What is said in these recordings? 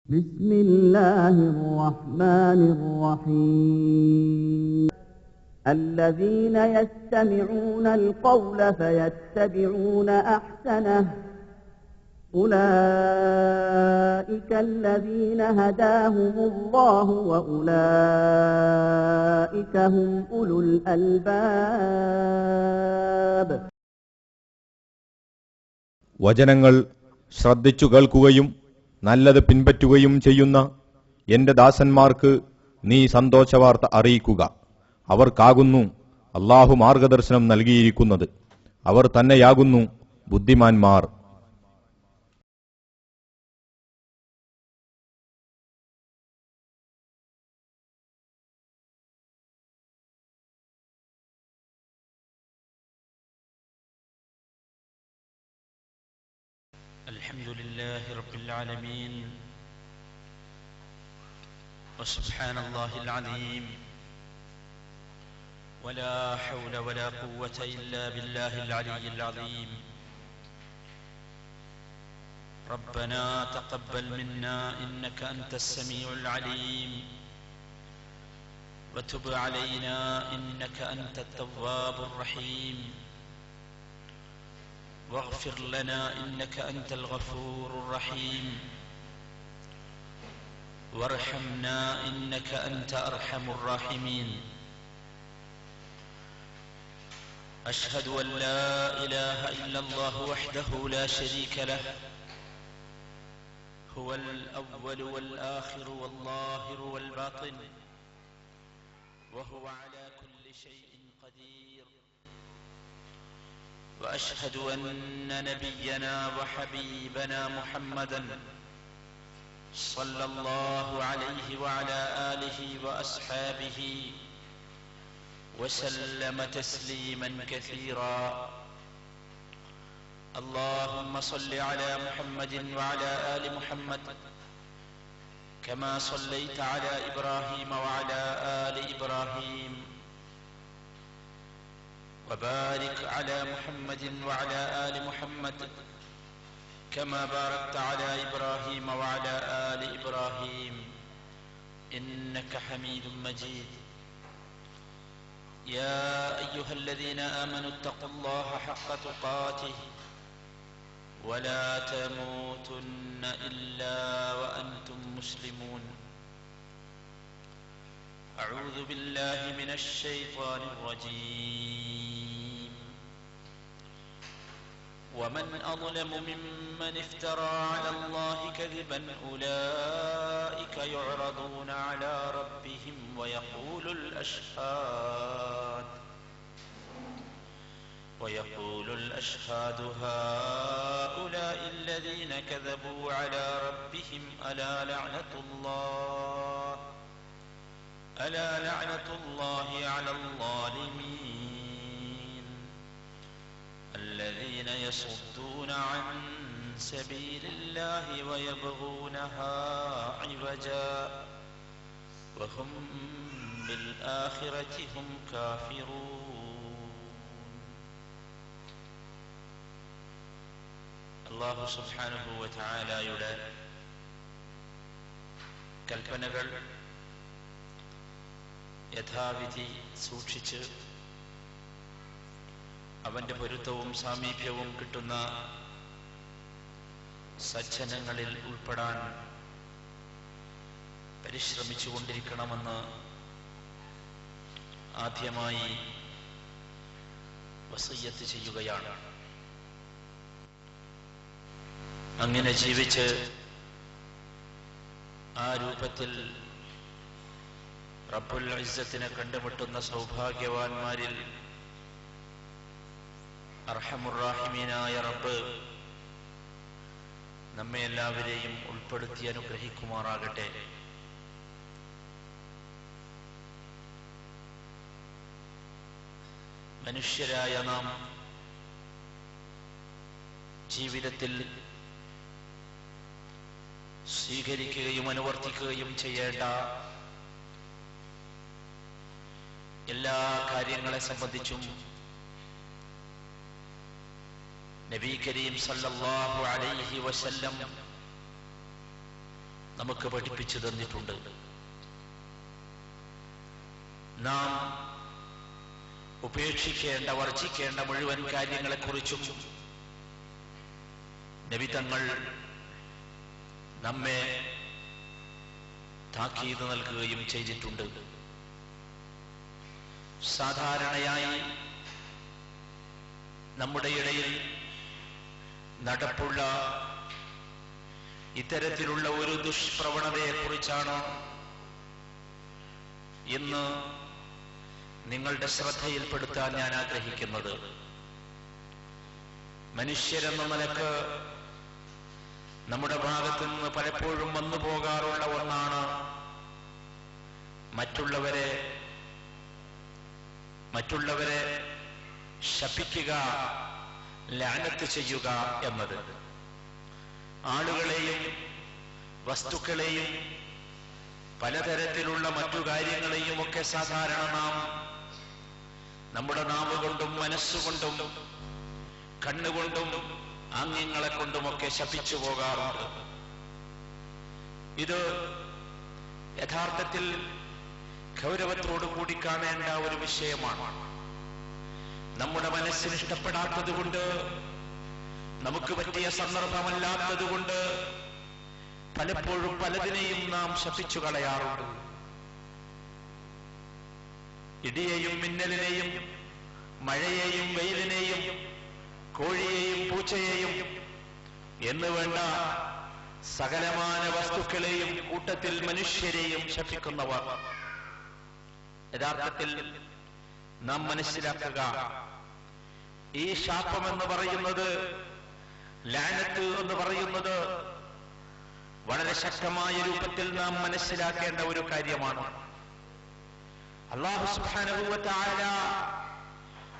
بسم الله الرحمن الرحيم الذين يستمعون القول فيتبعون أحسنه أولئك الذين هداهم الله وأولئك هم أولو الألباب. വചനങ്ങൾ ശ്രദ്ധിച്ചു കേൾക്കുകയും നല്ലത് പിൻപറ്റുകയും ചെയ്യുന്ന എന്റെ ദാസന്മാർക്ക് നീ സന്തോഷവാർത്ത അറിയിക്കുക. അവർക്കാകുന്നു അല്ലാഹു മാർഗദർശനം നൽകിയിരിക്കുന്നത്. അവർ തന്നെയാകുന്നു ബുദ്ധിമാന്മാർ. الحمد لله رب العالمين وسبحان الله العظيم ولا حول ولا قوة إلا بالله العلي العظيم. ربنا تقبل منا إنك أنت السميع العليم وتب علينا إنك أنت التواب الرحيم واغفر لنا إنك أنت الغفور الرحيم وارحمنا إنك أنت أرحم الراحمين. أشهد أن لا إله إلا الله وحده لا شريك له هو الأول والآخر والظاهر والباطن وهو على كل شيء قدير. وأشهد أن نبينا وحبيبنا محمدًا صلى الله عليه وعلى آله وأصحابه وسلم تسليمًا كثيرًا. اللهم صل على محمد وعلى آل محمد كما صليت على إبراهيم وعلى آل إبراهيم وبارك على محمد وعلى آل محمد كما باركت على إبراهيم وعلى آل إبراهيم إنك حميد مجيد. يا أيها الذين آمنوا اتقوا الله حق تقاته ولا تموتن إلا وأنتم مسلمون. أعوذ بالله من الشيطان الرجيم. ومن أظلم ممن افترى على الله كذبا أولئك يعرضون على ربهم ويقول الأشهاد هؤلاء الذين كذبوا على ربهم ألا لعنة الله على الظالمين الذين يصدون عن سبيل الله ويبغونها عوجا وهم بالآخرة هم كافرون. الله سبحانه وتعالى യുടെ കൽപ്പനകൾ യഥാവിധി സൂക്ഷിച്ച് അവന്റെ പൊരുത്തവും സാമീപ്യവും കിട്ടുന്ന സജ്ജനങ്ങളിൽ ഉൾപ്പെടാൻ പരിശ്രമിച്ചുകൊണ്ടിരിക്കണമെന്ന് ആദ്യമായി വസിയ്യത്ത് ചെയ്യുകയാണ്. അങ്ങനെ ജീവിച്ച് ആ രൂപത്തിൽ റബ്ബുൽ ഇസ്സത്തിനെ കണ്ടുമുട്ടുന്ന സൗഭാഗ്യവാന്മാരിൽ അർഹമുർ-റാഹിമീനായ റബ്ബ് നമ്മെ എല്ലാവരെയും ഉൾപ്പെടുത്തി അനുഗ്രഹിക്കുമാറാകട്ടെ. മനുഷ്യരായ നാം ജീവിതത്തിൽ സ്വീകരിക്കുകയും അനുവർത്തിക്കുകയും ചെയ്യേണ്ട എല്ലാ കാര്യങ്ങളെ സംബന്ധിച്ചും നബി കരീം സല്ലല്ലാഹു അലൈഹി വസല്ലം നമുക്ക് പഠിപ്പിച്ചു തന്നിട്ടുണ്ട്. നാം ഉപേക്ഷിക്കേണ്ട, വർജിക്കേണ്ട മുഴുവൻ കാര്യങ്ങളെക്കുറിച്ചും നബി തങ്ങൾ നമ്മെ താക്കീത് നൽകുകയും ചെയ്തിട്ടുണ്ട്. സാധാരണയായി നമ്മുടെ ഇടയിൽ നടപ്പുള്ള ഇത്തരത്തിലുള്ള ഒരു ദുഷ്പ്രവണതയെക്കുറിച്ചാണ് ഇന്ന് നിങ്ങളുടെ ശ്രദ്ധയിൽപ്പെടുത്താൻ ഞാൻ ആഗ്രഹിക്കുന്നത്. മനുഷ്യരെന്ന നിലക്ക് നമ്മുടെ ഭാഗത്തു നിന്ന് പലപ്പോഴും വന്നു പോകാറുള്ള ഒന്നാണ് മറ്റുള്ളവരെ ശപിക്കുക, ലഅനത്ത് ചെയ്യുക എന്നത്. ആളുകളെയും വസ്തുക്കളെയും പലതരത്തിലുള്ള മറ്റു കാര്യങ്ങളെയും ഒക്കെ സാധാരണ നാം നമ്മുടെ നാവ് കൊണ്ടും മനസ്സുകൊണ്ടും കണ്ണുകൊണ്ടും ആംഗ്യങ്ങളെ കൊണ്ടുമൊക്കെ ശപിച്ചു പോകാറുണ്ട്. ഇത് യഥാർത്ഥത്തിൽ ഗൗരവത്തോടു കൂടി കാണേണ്ട ഒരു വിഷയമാണ്. നമ്മുടെ മനസ്സിന് ഇഷ്ടപ്പെടാത്തതുകൊണ്ട്, നമുക്ക് പറ്റിയ സന്ദർഭമല്ലാത്തതുകൊണ്ട് പലപ്പോഴും പലതിനെയും നാം ശപിച്ചു കളയാറുണ്ട്. ഇടിയെയും മിന്നലിനെയും മഴയെയും വെയിലിനെയും കോഴിയെയും പൂച്ചയെയും എന്ന് വേണ്ട സകലമാന വസ്തുക്കളെയും കൂട്ടത്തിൽ മനുഷ്യരെയും ശപിക്കുന്നവർ. യഥാർത്ഥത്തിൽ നാം മനസ്സിലാക്കുക, ഈ ശാപമെന്ന് പറയുന്നത്, ലഅനത്ത് എന്ന് പറയുന്നത് വളരെ ശക്തമായ രൂപത്തിൽ നാം മനസ്സിലാക്കേണ്ട ഒരു കാര്യമാണ്. അല്ലാഹു സുബ്ഹാനഹു വ തആല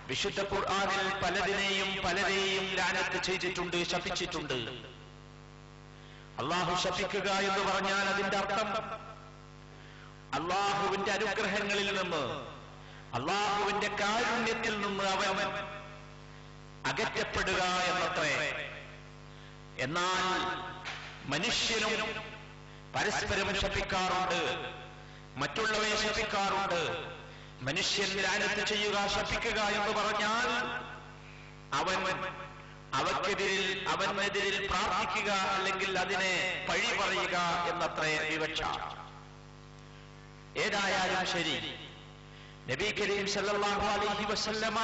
വിശുദ്ധ ഖുർആനിൽ പലരെയും ലഅനത്ത് ചെയ്തിട്ടുണ്ട്, ശപിച്ചിട്ടുണ്ട്. അല്ലാഹു ശപിക്കുക എന്ന് പറഞ്ഞാൽ അതിന്റെ അർത്ഥം അല്ലാഹുവിന്റെ അനുഗ്രഹങ്ങളിൽ നിന്ന്, അല്ലാഹുവിന്റെ കാരുണ്യത്തിൽ നിന്ന് അവൻ അകറ്റപ്പെടുക എന്നത്രേ. എന്നാൽ മനുഷ്യനും പരസ്പരം ശപിക്കാറുണ്ട്, മറ്റുള്ളവയെ ശപിക്കാറുണ്ട്. മനുഷ്യൻ ലഅനത്ത് ചെയ്യുക, ശപിക്കുക എന്ന് പറഞ്ഞാൽ അവനെതിരിൽ പ്രാർത്ഥിക്കുക, അല്ലെങ്കിൽ അതിനെ പഴി പറയുക എന്നത്രേ വിവക്ഷ. ഏതായാലും ശരി, നബി കരീം സല്ലല്ലാഹു അലൈഹി വസല്ലമ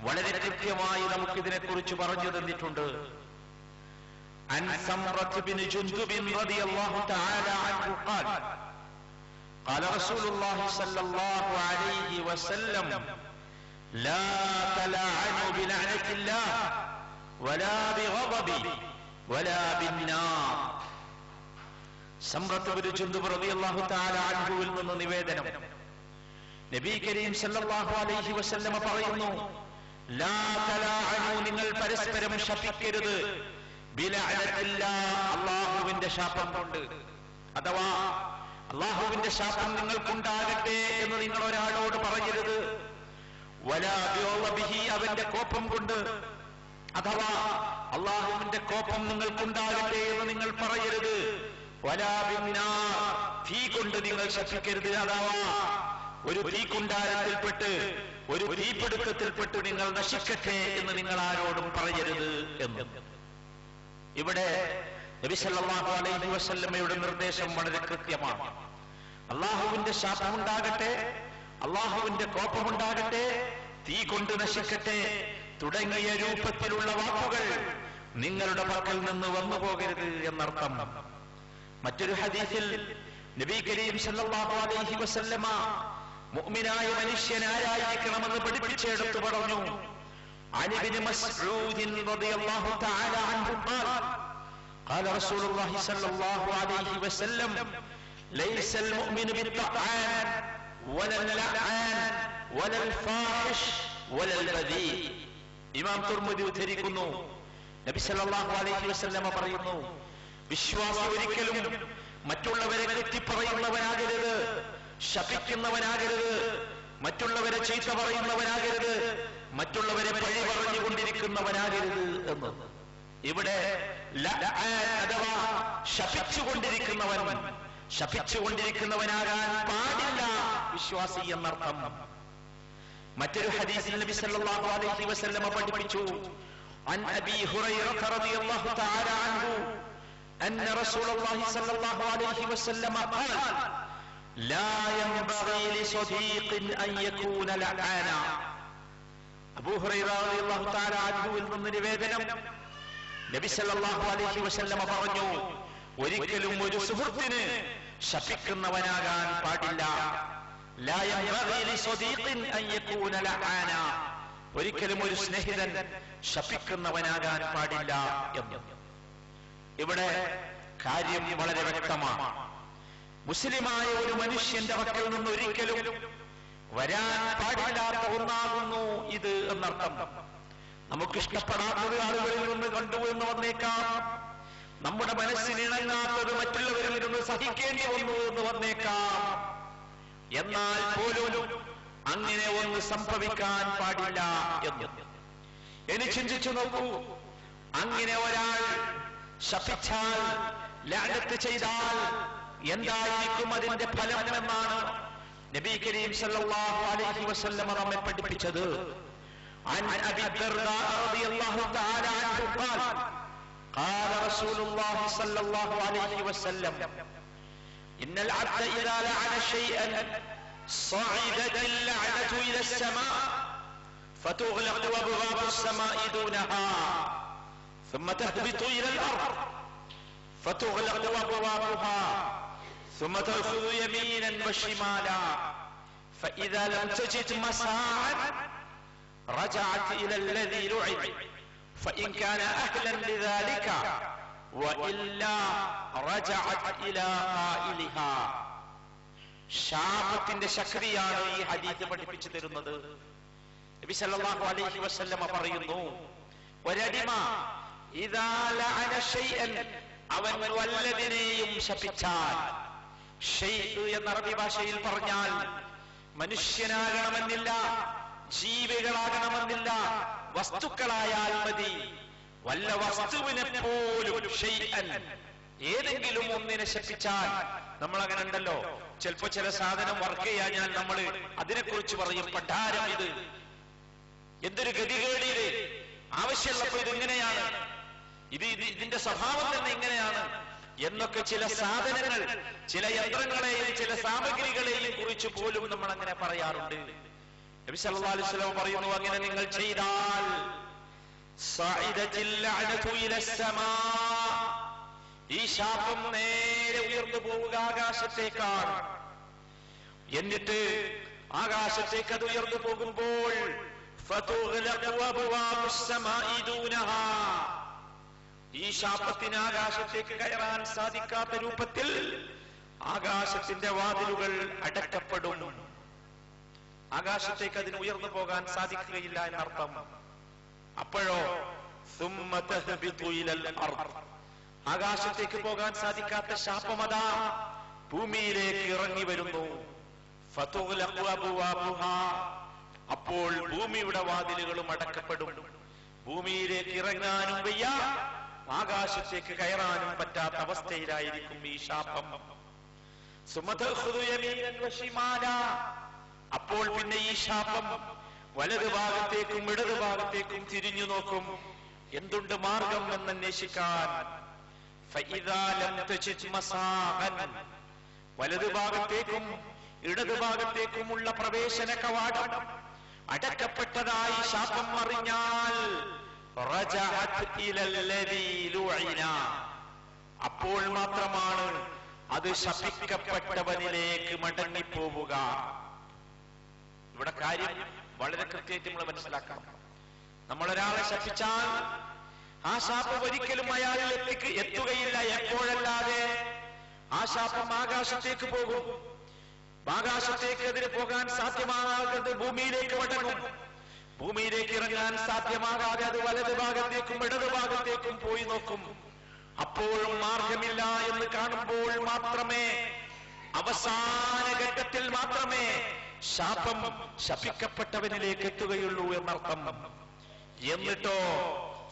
വളരെ കൃത്യമായി നമുക്കിതിനെക്കുറിച്ച് പറഞ്ഞു തന്നിട്ടുണ്ട്. عن سمرة بن جندب رضي الله تعالى عنه قال قال رسول الله صلى الله عليه وسلم لا تلاعنوا بلعنة الله ولا بغضب ولا بالنار. സമ്രത്ത് ബിൻ ജുന്ദുബ് റളിയല്ലാഹു തആല അൻഹുവിൽ നിന്ന് നിവേദനം. നബി കരീം സല്ലല്ലാഹു അലൈഹി വസല്ലമ പറയുന്നു, ലാ തലാഅനു, നിങ്ങൾ പരസ്പരം ശപിക്കരുത്, ബിലഅനത്തില്ലാഹ്, അല്ലാഹുവിന്റെ ശാപം കൊണ്ട്. അഥവാ അല്ലാഹുവിന്റെ ശാപം നിങ്ങൾക്കുണ്ടാകട്ടെ എന്ന് നിങ്ങൾ ഒരാളോട് പറയരുത്. വലാ ബിഗളബിഹി, അവന്റെ കോപം കൊണ്ട്. അഥവാ അല്ലാഹുവിന്റെ കോപം നിങ്ങൾക്കുണ്ടാകട്ടെ എന്ന് നിങ്ങൾ പറയരുത്. വലാ ബിന്നാർ, തീ കൊണ്ട് നിങ്ങൾ ശപിക്കരുത്. അഥവാ ഒരു തീക്കുണ്ടാരത്തിൽപ്പെട്ട്, ഒരു തീപിടുത്തത്തിൽപ്പെട്ട് നിങ്ങൾ നശിക്കട്ടെ എന്ന് നിങ്ങൾ ആരോടും പറയരുത് എന്ന്. ഇവിടെ നബി സല്ലല്ലാഹു അലൈഹി വസല്ലമയുടെ നിർദ്ദേശം വളരെ കൃത്യമാണ്. അല്ലാഹുവിന്റെ ശാപമുണ്ടാകട്ടെ, അല്ലാഹുവിന്റെ കോപമുണ്ടാകട്ടെ, തീ കൊണ്ട് നശിക്കട്ടെ തുടങ്ങിയ രൂപത്തിലുള്ള വാക്കുകൾ നിങ്ങളുടെ പക്കൽ നിന്ന് വന്നു പോകരുത് എന്നർത്ഥം. മറ്റൊരു ഹദീസിൽ നബി കരീം സല്ലല്ലാഹു അലൈഹി വസല്ലമ മുഅ്മിനായ മനുഷ്യൻ ആരായിരിക്കണമെന്ന് പഠിപ്പിച്ചെടുത്തു പറഞ്ഞു. عن ابن مسعود رضي الله تعالى عنه قال قال رسول الله صلى الله عليه وسلم ليس المؤمن بالطعان ولا اللعان ولا الفاحش ولا البذيء. ഇമാം തുർമുദി ഉദ്ധരിക്കുന്നു, നബി സല്ലല്ലാഹു അലൈഹി വസല്ലമ പറയുന്നു, വിശ്വാസി ഒരിക്കലും മറ്റുള്ളവരെ കുത്തിപ്പറയുന്നവനാകരുത്, ശപിക്കുന്നവനാകരുത്, മറ്റുള്ളവരെ ചീത്ത പറയുന്നവനാകരുത്, മറ്റുള്ളവരെ പഴി പറഞ്ഞുകൊണ്ടിരിക്കുന്നവനാകരുത് എന്ന്. ഇവിടെ അഥവാ ശപിച്ചുകൊണ്ടിരിക്കുന്നവനാകാൻ പാടില്ല വിശ്വാസി എന്നർത്ഥം. മറ്റൊരു ഹദീസിൽ നബി സല്ലല്ലാഹു അലൈഹി വസല്ലം പഠിപ്പിച്ചു, അൻ അബീ ഹുറൈറ റളിയല്ലാഹു തആല അൻഹു അന്ന റസൂലുള്ളാഹി സല്ലല്ലാഹു അലൈഹി വസല്ലം ഖാല ലാ യൻബഗി ലിസദീഖിൻ അൻ യകൂന ലഅന. അബൂ ഹുറൈറ റളിയല്ലാഹു തആല അൻഹുവിൽ നിന്ന് നിവേദനം, നബി സല്ലല്ലാഹു അലൈഹി വസല്ലം പറഞ്ഞു, ഒരിക്കലും ഒരു സുഹൃത്തിന് ശപിക്കുന്നവനാകാൻ പാടില്ല. ലാ യൻബഗി ലിസദീഖിൻ അൻ യകൂന ലഅന, ഒരിക്കലും ഒരു സ്നേഹിതൻ ശപിക്കുന്നവനാകാൻ പാടില്ല എന്ന്. ഇവിടെ കാര്യം വളരെ വ്യക്തമാണ്. മുസ്ലിമായ ഒരു മനുഷ്യന്റെ പക്കൽ നിന്ന് ഒരിക്കലും വരാൻ പാടില്ലാത്ത ഒന്നാകുന്നു ഇത് എന്നർത്ഥം. നമുക്കിഷ്ടപ്പെടാത്തത് ആളുകളിൽ നിന്ന് കണ്ടുവെന്ന് വന്നേക്കാം, നമ്മുടെ മനസ്സിന് ഇണങ്ങാത്തത് മറ്റുള്ളവരിൽ നിന്ന് സഹിക്കേണ്ടി വന്നു എന്ന് വന്നേക്കാം. എന്നാൽ പോലും അങ്ങനെ ഒന്ന് സംഭവിക്കാൻ പാടില്ല എന്ന്. ഇനി ചിന്തിച്ചു നോക്കൂ, അങ്ങനെ ഒരാൾ ശപിച്ചാൽ, ലഅനത്ത് ചെയ്താൽ എന്തായിരിക്കും അതിന്റെ ഫലം എന്നാണ് നബി കരീം സല്ലല്ലാഹു അലൈഹി വസല്ലം നമ്മെ പഠിപ്പിച്ചത്. عن أبي الدرداء رضي الله تعالى عنه قال قال رسول الله صلى الله عليه وسلم إن العبد إذا لعن شيئا صعدت اللعنة إلى السماء فتغلق أبواب السماء دونها ثم تهبط إلى الأرض فتغلق أبوابها ثم تأخذ يمينا وشمالا فإذا لم تجد مساعا رجعت إلى الذي لعن فإن كان أهلا لذلك وإلا رجعت إلى قائلها. ശാപത്തിന്റെ ശക്തിയാണ് ഈ ഹദീസ് പഠിപ്പിച്ചു തരുന്നത്. നബി സല്ലല്ലാഹു അലൈഹി വസല്ലം പറയുന്നു, ഒരടിമ ഇദാ ലഅന ശൈഅൻ, അവൻ വല്ലതിനെയും ശപിച്ചാൽ, ഷൈഅ് എന്ന അറബി ഭാഷയിൽ പറഞ്ഞാൽ മനുഷ്യനാകണമെന്നില്ല, ജീവികളാകണമെന്നില്ല, വസ്തുക്കളായാൽ മതി. വല്ല വസ്തുവിനെ പോലും ഷൈഅൻ, ഏതെങ്കിലും ഒന്നിനെ ശപിച്ചാൽ, നമ്മൾ അങ്ങനെ ഉണ്ടല്ലോ, ചിലപ്പോ ചില സാധനം വർക്ക് ചെയ്യാൻ നമ്മൾ അതിനെക്കുറിച്ച് പറയും, പണ്ടാരം ഇത്, എന്തൊരു ഗതികേടിയത്, ആവശ്യമുള്ളപ്പോ ഇതിങ്ങനെയാണ്, ഇതിന്റെ സ്വഭാവം തന്നെ ഇങ്ങനെയാണ് എന്നൊക്കെ ചില സാധനങ്ങൾ, ചില യന്ത്രങ്ങളെയും ചില സാമഗ്രികളെയും കുറിച്ച് പോലും നമ്മൾ അങ്ങനെ പറയാറുണ്ട്. നബി സല്ലല്ലാഹു അലൈഹി വസല്ലം പറയുന്നു, അങ്ങനെ നിങ്ങൾ ചെയ്താൽ സഅദത്തിൽ ലഅനതു ഇലസ്സമാ, ഈ ശാപം നേരെ ഉയർന്നു പോവുക ആകാശത്തേക്കാണ്. എന്നിട്ട് ആകാശത്തേക്ക് അത് ഉയർന്നു പോകുമ്പോൾ ഫതുഗ്ലഖു അബ്വാബുസ് സമാഇ ദൂനഹാ, ഈ ശാപത്തിന് ആകാശത്തേക്ക് കയറാൻ സാധിക്കാത്ത രൂപത്തിൽ ആകാശത്തിന്റെ വാതിലുകൾ അടക്കപ്പെടും. ആകാശത്തേക്ക് അതിന് ഉയർന്നു പോകാൻ സാധിക്കുകയില്ല എന്നർത്ഥം. അപ്പോഴോ സുമ്മ തഹ്ബിതു ഇലൽ അർദ്, ആകാശത്തേക്ക് പോകാൻ സാധിക്കാത്ത ശാപമതാ ഭൂമിയിലേക്ക് ഇറങ്ങി വരുന്നു. ഫതുഗ്ലഖു അബ്വാബുഹാ, അപ്പോൾ ഭൂമിയുടെ വാതിലുകളും അടക്കപ്പെടും. ഭൂമിയിലേക്ക് ഇറങ്ങാനും വയ്യ, ആകാശത്തേക്ക് കയറാനും പറ്റാത്ത അവസ്ഥയിലായിരിക്കും ഈ ശാപം. സുമ്മ തഖുദു യമീനൻ വശിമാല, അപ്പോൾ പിന്നെ ഈ ശാപം വലതു ഭാഗത്തേക്കും ഇടതു ഭാഗത്തേക്കും തിരിഞ്ഞു നോക്കും, എന്തുണ്ട് മാർഗം എന്നന്വേഷിക്കാൻ. ഫഇദാ ലം തജിദ് മസാഅൻ, വലതു ഭാഗത്തേക്കും ഇടതു ഭാഗത്തേക്കുമുള്ള പ്രവേശന കവാടം അടക്കപ്പെട്ടതായി ശാപം അറിഞ്ഞാൽ റജഅത് ഇലല്ലദീ ലുഇന, അപ്പോൾ മാത്രമാണ് അത് ശപിക്കപ്പെട്ടവനിലേക്ക് മടങ്ങിപ്പോവുക. ഇവിടെ കാര്യം വളരെ കൃത്യമായിട്ട് നമ്മൾ മനസ്സിലാക്കണം. നമ്മളൊരാളെ ശപിച്ചാൽ ആ ശാപം ഒരിക്കലും അയാളിലേക്ക് എത്തുകയില്ല. എപ്പോഴല്ലാതെ ആ ശാപം ആകാശത്തേക്ക് പോകും. ആകാശത്തേക്ക് അതിന് പോകാൻ സാധ്യമാകാതെ ഭൂമിയിലേക്ക് മടങ്ങും. ഭൂമിയിലേക്ക് ഇറങ്ങാൻ സാധ്യമാകാതെ അത് വലതു ഭാഗത്തേക്കും ഇടതു ഭാഗത്തേക്കും പോയി നോക്കും. അപ്പോഴും മാർഗമില്ല എന്ന് കാണുമ്പോൾ മാത്രമേ, അവസാന ഘട്ടത്തിൽ മാത്രമേ ശാപം ശപിക്കപ്പെട്ടവനിലേക്ക് എത്തുകയുള്ളൂ എന്നർത്ഥം. എന്നിട്ടോ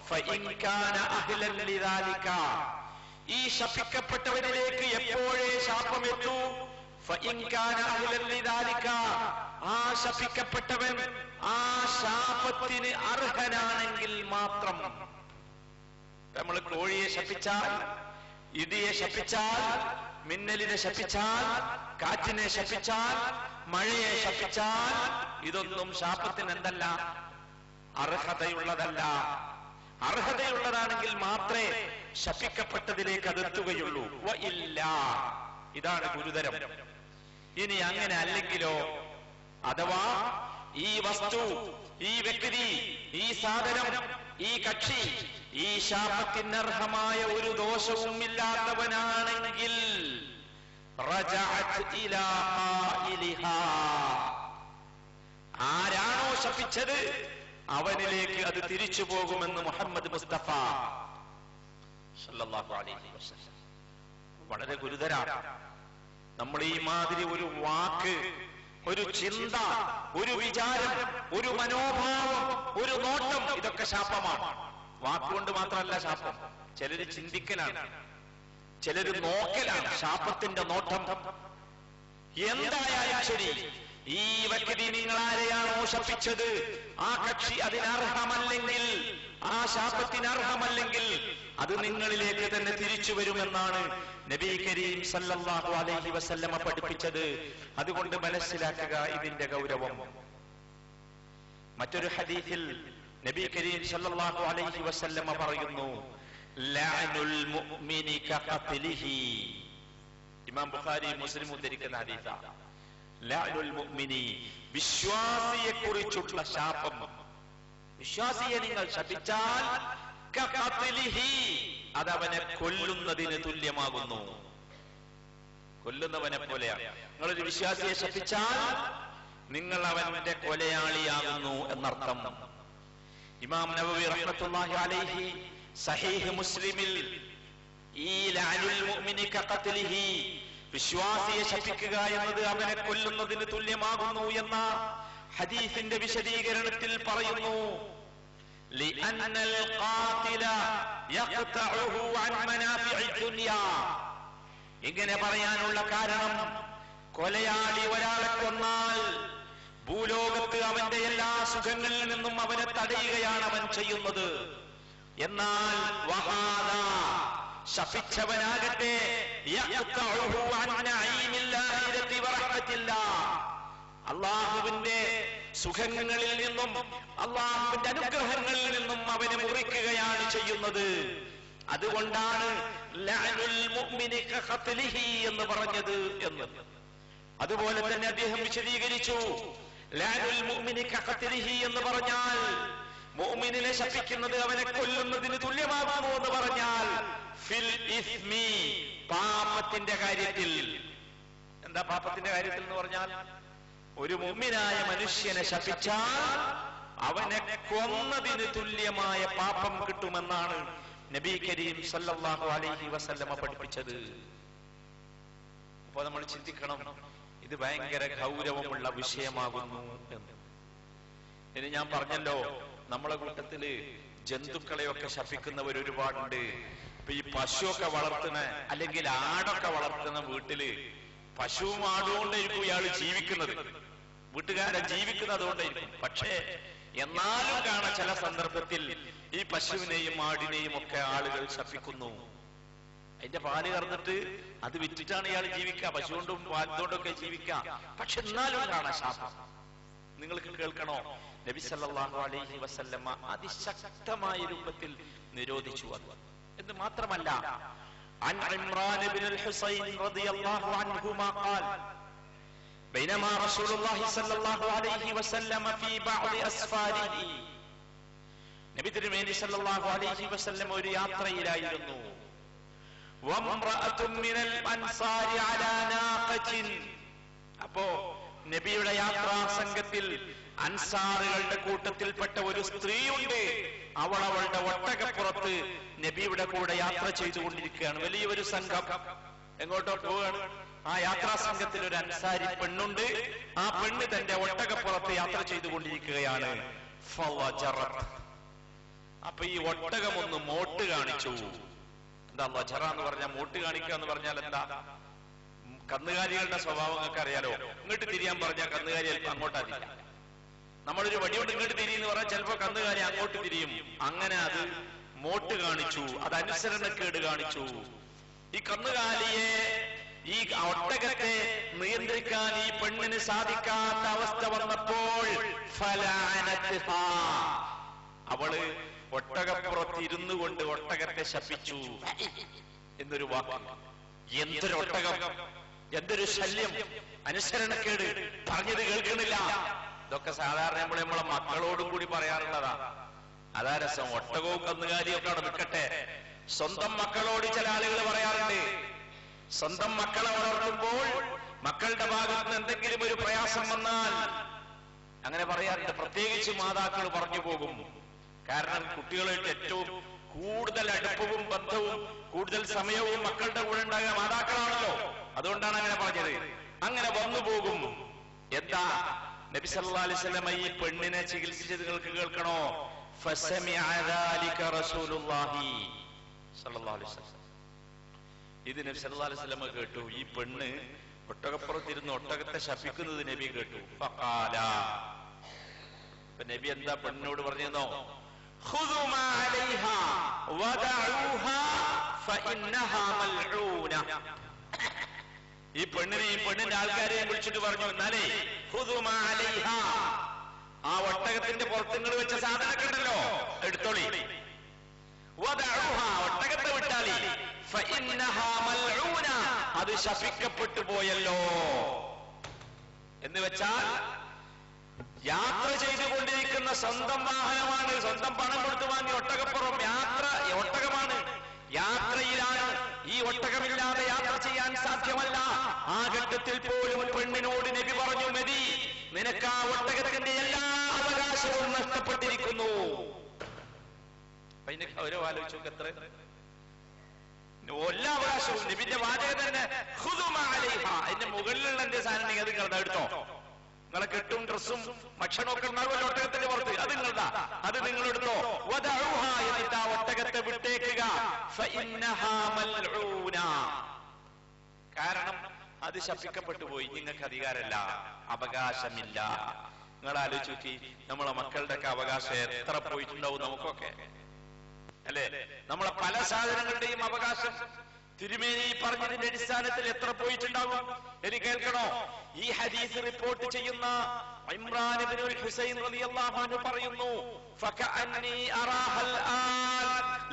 ഫഇൻ കാന അഹ്ലൻ ലിദാലിക, ഈ ശപിക്കപ്പെട്ടവരിലേക്ക് എപ്പോഴേ ശാപമെത്തൂ. ഫഇൻ കാന അഹ്ലൻ ലിദാലിക, ആ ശപിക്കപ്പെട്ടവൻ ആ ശാപത്തിന് അർഹനാണെങ്കിൽ മാത്രം. നമ്മൾ കോഴിയെ ശപിച്ചാൽ, ഇടിയെ ശപിച്ചാൽ, മിന്നലിനെ ശപിച്ചാൽ, കാറ്റിനെ ശപിച്ചാൽ, മഴയെ ശപിച്ചാൽ, ഇതൊന്നും ശാപത്തിന് എന്തല്ല, അർഹതയുള്ളതല്ല. അർഹതയുള്ളതാണെങ്കിൽ മാത്രമേ ശപിക്കപ്പെട്ടതിലേക്ക് അതെത്തുകയുള്ളൂ. ഇല്ല, ഇതാണ് ഗുരുതരം. ഇനി അങ്ങനെ അല്ലെങ്കിലോ, അഥവാ ഈ വസ്തു, ഈ വ്യക്തി, ഈ സാധനം, ഈ കക്ഷി ഈ ശാപത്തിനർഹമായ ഒരു ദോഷവും ഇല്ലാത്തവനാണെങ്കിൽ റജഅത് ഇലാ ഖായിലിഹാ, ആരാണോ ശപിച്ചത് അവനിലേക്ക് അത് തിരിച്ചു പോകുമെന്ന് മുഹമ്മദ് മുസ്തഫ സല്ലല്ലാഹു അലൈഹി വസല്ലം. വളരെ ഗുരുതരാണ്. നമ്മൾ ഈ മാതിരി ഒരു വാക്ക്, ഒരു ചിന്ത, ഒരു വിചാരം, ഒരു മനോഭാവം, ഒരു നോട്ടം, ഇതൊക്കെ ശാപമാണ്. വാക്കുകൊണ്ട് മാത്രമല്ല ശാപം. ചിലര് ചിന്തിക്കലാണ്, ചിലര് നോക്കലാണ്. ശാപത്തിന്റെ നോട്ടം എന്തായാലും ശരി, ഈ വ്യക്തി നിങ്ങളാരെയാണോ ശപിച്ചത് ആ കക്ഷി അതിനർഹമല്ലെങ്കിൽ, ആ ശാപത്തിനർഹമല്ലെങ്കിൽ അത് നിങ്ങളിലേക്ക് തന്നെ തിരിച്ചു വരുമെന്നാണ് നബി കരീം സല്ലല്ലാഹു അലൈഹി വസല്ലമ പഠിപ്പിച്ചത്. അതുകൊണ്ട് മനസ്സിലാക്കുക ഇതിന്റെ ഗൗരവം. മറ്റൊരു ഹദീസിൽ നബി കരീം സല്ലല്ലാഹു അലൈഹി വസല്ലമ പറയുന്നു, ലഅനുൽ മുഅ്മിനി കഖത്ലിഹി. ഇമാം ബുഖാരി മുസ്ലിം ഉദ്ധരിക്കുന്ന ഹദീസാണ്. ലഅനുൽ മുഅ്മിനി, വിശ്വാസിയെ കുറിച്ചുള്ള ശാപം. വിശ്വാസിയെ നിങ്ങൾ ശപിച്ചാൽ കഖത്ലിഹി, അതവനെ കൊല്ലുന്നതിന് തുല്യമാകുന്നു. കൊല്ലുന്നവനെ പോലെയാണ്. നിങ്ങളൊരു വിശ്വാസിയെ ശപിച്ചാൽ നിങ്ങൾ അവന്റെ കൊലയാളിയാകുന്നു എന്നർത്ഥം. ഇമാം നവവി റഹ്മത്തുള്ളാഹി അലൈഹി സഹീഹ് മുസ്ലിമിൽ ഈ ലഅനുൽ മുഅ്മിനി കഖത്ലിഹി, വിശ്വാസിയെ ശപിക്കുക എന്നത് അവനെ കൊല്ലുന്നതിന് തുല്യമാകുന്നു എന്ന ഹദീസിന്റെ വിശദീകരണത്തിൽ പറയുന്നു, ലിഅന്നൽ ഖാതില യഖ്തഉഹു അൻ മനാഫിഇ ദുനിയ. ഇങ്ങനെ പറയാനുള്ള കാരണം, കൊലയാളി ഒരാളെ കൊന്നാൽ ഭൂലോകത്ത് അവന്റെ എല്ലാ സുഖങ്ങളിൽ നിന്നും അവനെ തടയുകയാണ് അവൻ ചെയ്യുന്നത്. എന്നാൽ വഹാദ, ശപിച്ചവനാകട്ടെ, യഖ്തഉഹു അൻ നഈമില്ലാഹിരതി വറഹ്മത്തില്ലാഹ്, അല്ലാഹുവിന്റെ സുഖങ്ങളിൽ നിന്നും അല്ലാഹുവിന്റെ അനുഗ്രഹങ്ങളിൽ നിന്നും അവനെ മുറിക്കുകയാണ് ചെയ്യുന്നത്. അതുകൊണ്ടാണ് ലഅനുൽ മുഅ്മിനി കഖത്ലിഹി എന്ന് പറഞ്ഞത് എന്ന്. അതുപോലെ തന്നെ അദ്ദേഹം വിശദീകരിച്ചു, ലഅനുൽ മുഅ്മിനി കഖത്ലിഹി എന്ന് പറഞ്ഞാൽ മുഅ്മിനിനെ ശപിക്കുന്നത് അവനെ കൊല്ലുന്നതിന് തുല്യമാകുന്നു എന്ന് പറഞ്ഞാൽ ഫിൽ ഇസ്മി, പാപത്തിന്റെ കാര്യത്തിൽ. എന്താ പാപത്തിന്റെ കാര്യത്തിൽ എന്ന് പറഞ്ഞാൽ, ഒരു മുഅ്മിനായ മനുഷ്യനെ ശപിച്ചാൽ അവനെ കൊന്നതിന് തുല്യമായ പാപം കിട്ടുമെന്നാണ് നബി കരീം സല്ലല്ലാഹു അലൈഹി വസല്ലമ പഠിപ്പിച്ചത്. അപ്പോൾ നമ്മൾ ചിന്തിക്കണം, ഇത് ഭയങ്കര ഗൗരവമുള്ള വിഷയമാകുന്നു എന്ന്. ഇനി ഞാൻ പറഞ്ഞല്ലോ, നമ്മളെ കൂട്ടത്തില് ജന്തുക്കളെയൊക്കെ ശപിക്കുന്നവർ ഒരുപാടുണ്ട്. ഇപ്പൊ ഈ പശുവൊക്കെ വളർത്തുന്ന, അല്ലെങ്കിൽ ആടൊക്കെ വളർത്തുന്ന വീട്ടില് പശുവും ആടുകൊണ്ടായിരിക്കും ഇയാള് ജീവിക്കുന്നത്, വീട്ടുകാരൻ ജീവിക്കുന്നത് അതുകൊണ്ടായിരിക്കും. പക്ഷേ എന്നാലും കാണാൻ ചില സന്ദർഭത്തിൽ ഈ പശുവിനെയും ആടിനെയും ഒക്കെ ആളുകൾ ശപിക്കുന്നു. അതിന്റെ പാല് കറന്നിട്ട് അത് വിറ്റിട്ടാണ് ഇയാൾ ജീവിക്കുക, പശു കൊണ്ടും പാലുകൊണ്ടൊക്കെ ജീവിക്കുക. പക്ഷെ എന്നാലും കാണാൻ ശാപം. നിങ്ങൾക്ക് കേൾക്കണോ, നബി സല്ലല്ലാഹു അലൈഹി വസല്ലമ അതിശക്തമായ രൂപത്തിൽ നിരോധിച്ചു അത്. എന്ന് മാത്രമല്ല, عن عمران بن الحصين رضي الله عنهما قال بينما رسول الله صلى الله عليه وسلم في بعض أسفاره, നബി തിരുമേനി സല്ലല്ലാഹു അലൈഹി വസല്ലം ഒരു യാത്രയിലായിരുന്നു. വംറഅത്തുൻ മിനൽ അൻസാരി അലാ നാഖത്തിൻ, അപ്പോ നബിയുടെ യാത്രാ സംഘത്തിൽ അൻസാറുകളുടെ കൂട്ടത്തിൽപ്പെട്ട ഒരു സ്ത്രീയുണ്ട്. അവൾ അവളുടെ ഒട്ടകപ്പുറത്ത് നബിയുടെ കൂടെ യാത്ര ചെയ്തുകൊണ്ടിരിക്കുകയാണ്. വലിയൊരു സംഘം എങ്ങോട്ടോ പോവുകയാണ്. ആ യാത്രാ സംഘത്തിൽ ഒരു അൻസാരി പെണ്ണുണ്ട്. ആ പെണ്ണ് തന്റെ ഒട്ടകപ്പുറത്ത് യാത്ര ചെയ്തുകൊണ്ടിരിക്കുകയാണ്. അപ്പൊ ഈ ഒട്ടകം ഒന്ന് മോട്ട് കാണിച്ചു. എന്താ ലജറ എന്ന് പറഞ്ഞാൽ മൂട്ട് കാണിക്കുക എന്ന് പറഞ്ഞാൽ എന്താ? കന്നുകാലികളുടെ സ്വഭാവം നിങ്ങൾക്ക് അറിയാലോ. ഇങ്ങോട്ട് തിരിയാൻ പറഞ്ഞാൽ കന്നുകാലി ചിലപ്പോൾ അങ്ങോട്ടാ തിരിയാം. നമ്മളൊരു വടിയോട് ഇങ്ങോട്ട് തിരിയെന്ന് പറഞ്ഞാൽ ചിലപ്പോ കന്നുകാലി അങ്ങോട്ട് തിരിയും. അങ്ങനെ അത് മോട്ട് കാണിച്ചു, അത് അനുസരണക്കേട് കാണിച്ചു. ഈ കന്നുകാലിയെ, ഈ ഒട്ടകത്തെ നിയന്ത്രിക്കാൻ ഈ പെണ്ണിന് സാധിക്കാത്ത അവസ്ഥ വന്നപ്പോൾ അവള് ഒട്ടകപ്പുറത്ത് ഇരുന്നു കൊണ്ട് ഒട്ടകത്തെ ശപിച്ചു എന്നൊരു വാക്ക്. എന്തൊരു ഒട്ടകം, എന്തൊരു ശല്യം, അനുസരണക്കേട്, പറഞ്ഞത് കേൾക്കുന്നില്ല. ഇതൊക്കെ സാധാരണ നമ്മളെ മക്കളോടും കൂടി പറയാറുള്ളതാ. അതാ രസം. ഒട്ടകവും കന്നുകാലിയും ഒക്കെ അവിടെ നിൽക്കട്ടെ, സ്വന്തം മക്കളോട് ചില ആളുകൾ പറയാറുണ്ട്. സ്വന്തം മക്കളെ വളർത്തുമ്പോൾ മക്കളുടെ ഭാഗത്ത് നിന്ന് എന്തെങ്കിലും ഒരു പ്രയാസം വന്നാൽ അങ്ങനെ പറയാറുണ്ട്. പ്രത്യേകിച്ച് മാതാക്കൾ പറഞ്ഞു പോകും. കാരണം കുട്ടികളായിട്ട് ഏറ്റവും കൂടുതൽ അടുപ്പവും ബന്ധവും കൂടുതൽ സമയവും മക്കളുടെ കൂടെ ഉണ്ടാകുക മാതാക്കളാണല്ലോ. അതുകൊണ്ടാണ് അങ്ങനെ പറഞ്ഞത്. അങ്ങനെ വന്നു പോകും. എന്താ നബി സല്ലല്ലാഹു അലൈഹി വസല്ലം ഈ പെണ്ണിനെ ചികിത്സിച്ചത് നിങ്ങൾക്ക് കേൾക്കണോ? ഫസമിഅ ദാലിക റസൂലുള്ളാഹി സല്ലല്ലാഹു അലൈഹി വസല്ലം. ഇത് നബി സല്ലല്ലാഹു അലൈഹി വസല്ലം കേട്ടു. ഈ പെണ്ണ് ഒട്ടകപ്പുറത്തിരുന്ന് ഒട്ടകത്തെ ശപിക്കുന്നത് നബി കേട്ടു. ഫഖാല, നബി എന്താ പെണ്ണിനോട് പറഞ്ഞെന്നോ? ഖുദൂ മാ അലൈഹാ വദഊഹാ ഫഇന്നഹാ മൽഊന. ഈ പെണ്ണിനെയും പെണ്ണിന്റെ ആൾക്കാരെയും വിളിച്ചിട്ട് പറഞ്ഞു, എന്നാലേ ഖുദൂ മാ അലൈഹാ, ആ ഒട്ടകത്തിന്റെ പുറത്തുങ്ങൾ വെച്ച സാധനമൊക്കെ ഉണ്ടല്ലോ, എടുത്തോളി. വദഊഹാ, ഒട്ടകത്തെ വിട്ടാലി. ഫഇന്നഹാ മൽഊന, അത് ശപിക്കപ്പെട്ടു പോയല്ലോ. എന്ന് വെച്ചാൽ യാത്ര ചെയ്തുകൊണ്ടിരിക്കുന്ന സ്വന്തം വാഹനമാണ്, സ്വന്തം പണം കൊടുത്തു വാങ്ങി ഒട്ടകപ്പുറം ഒട്ടകമാണ്, യാത്രയിലാണ്. ഈ ഒട്ടകമില്ലാതെ യാത്ര ചെയ്യാൻ സാധ്യമല്ല. ആ ഘട്ടത്തിൽ പോലും പെണ്ണിനോട് നബി പറഞ്ഞു, നബി നിനക്ക് ആ ഒട്ടകത്തിന്റെ എല്ലാ അവകാശവും നഷ്ടപ്പെട്ടിരിക്കുന്നു. അതിന്റെ ഗൗരവം ആലോചിച്ചു. എത്ര എല്ലാ അവകാശവും നബിന്റെ വാചകം തന്നെ. ഖുദൂ മാ അലൈഹാ, അതിന്റെ മുകളിലുള്ള എന്റെ സാധനം അത് നിങ്ങളുടെ എടുത്തോ. നിങ്ങളെ കെട്ടും ഡ്രസ്സും ഭക്ഷണമൊക്കെ ഉണ്ടാകുമല്ലോ ഒട്ടകത്തിന്റെ പുറത്ത്, അത് നിങ്ങളുടെ, അത് നിങ്ങളെടുത്തോ. വദഊഹാ, എന്നിട്ട് ആ ഒട്ടകത്തെ വിട്ടേക്കുക. ഫഇന്നഹാ മൽഊന, കാരണം അത് ശപിക്കപ്പെട്ടു പോയി. നിങ്ങൾക്ക് അധികാരമില്ല, അവകാശമില്ല. നിങ്ങൾ ആലോചിച്ച് നോക്കി, നമ്മളെ മക്കളുടെ ഒക്കെ അവകാശം എത്ര പോയിട്ടുണ്ടാവും നമുക്കൊക്കെ, അല്ലെ? നമ്മളെ പല സാധനങ്ങളുടെയും അവകാശം തിരുമേനി പറഞ്ഞതിന്റെ അടിസ്ഥാനത്തിൽ എത്ര പോയിട്ടുണ്ടാകും? എനിക്ക് കേൾക്കണോ? ഈ ഹദീസ് റിപ്പോർട്ട് ചെയ്യുന്ന ഇമ്രാൻ ഇബ്നുൽ ഹുസൈൻ റളിയല്ലാഹു അൻഹു പറയുന്നു, ഫകഅന്നി അറാഹൽ ആൻ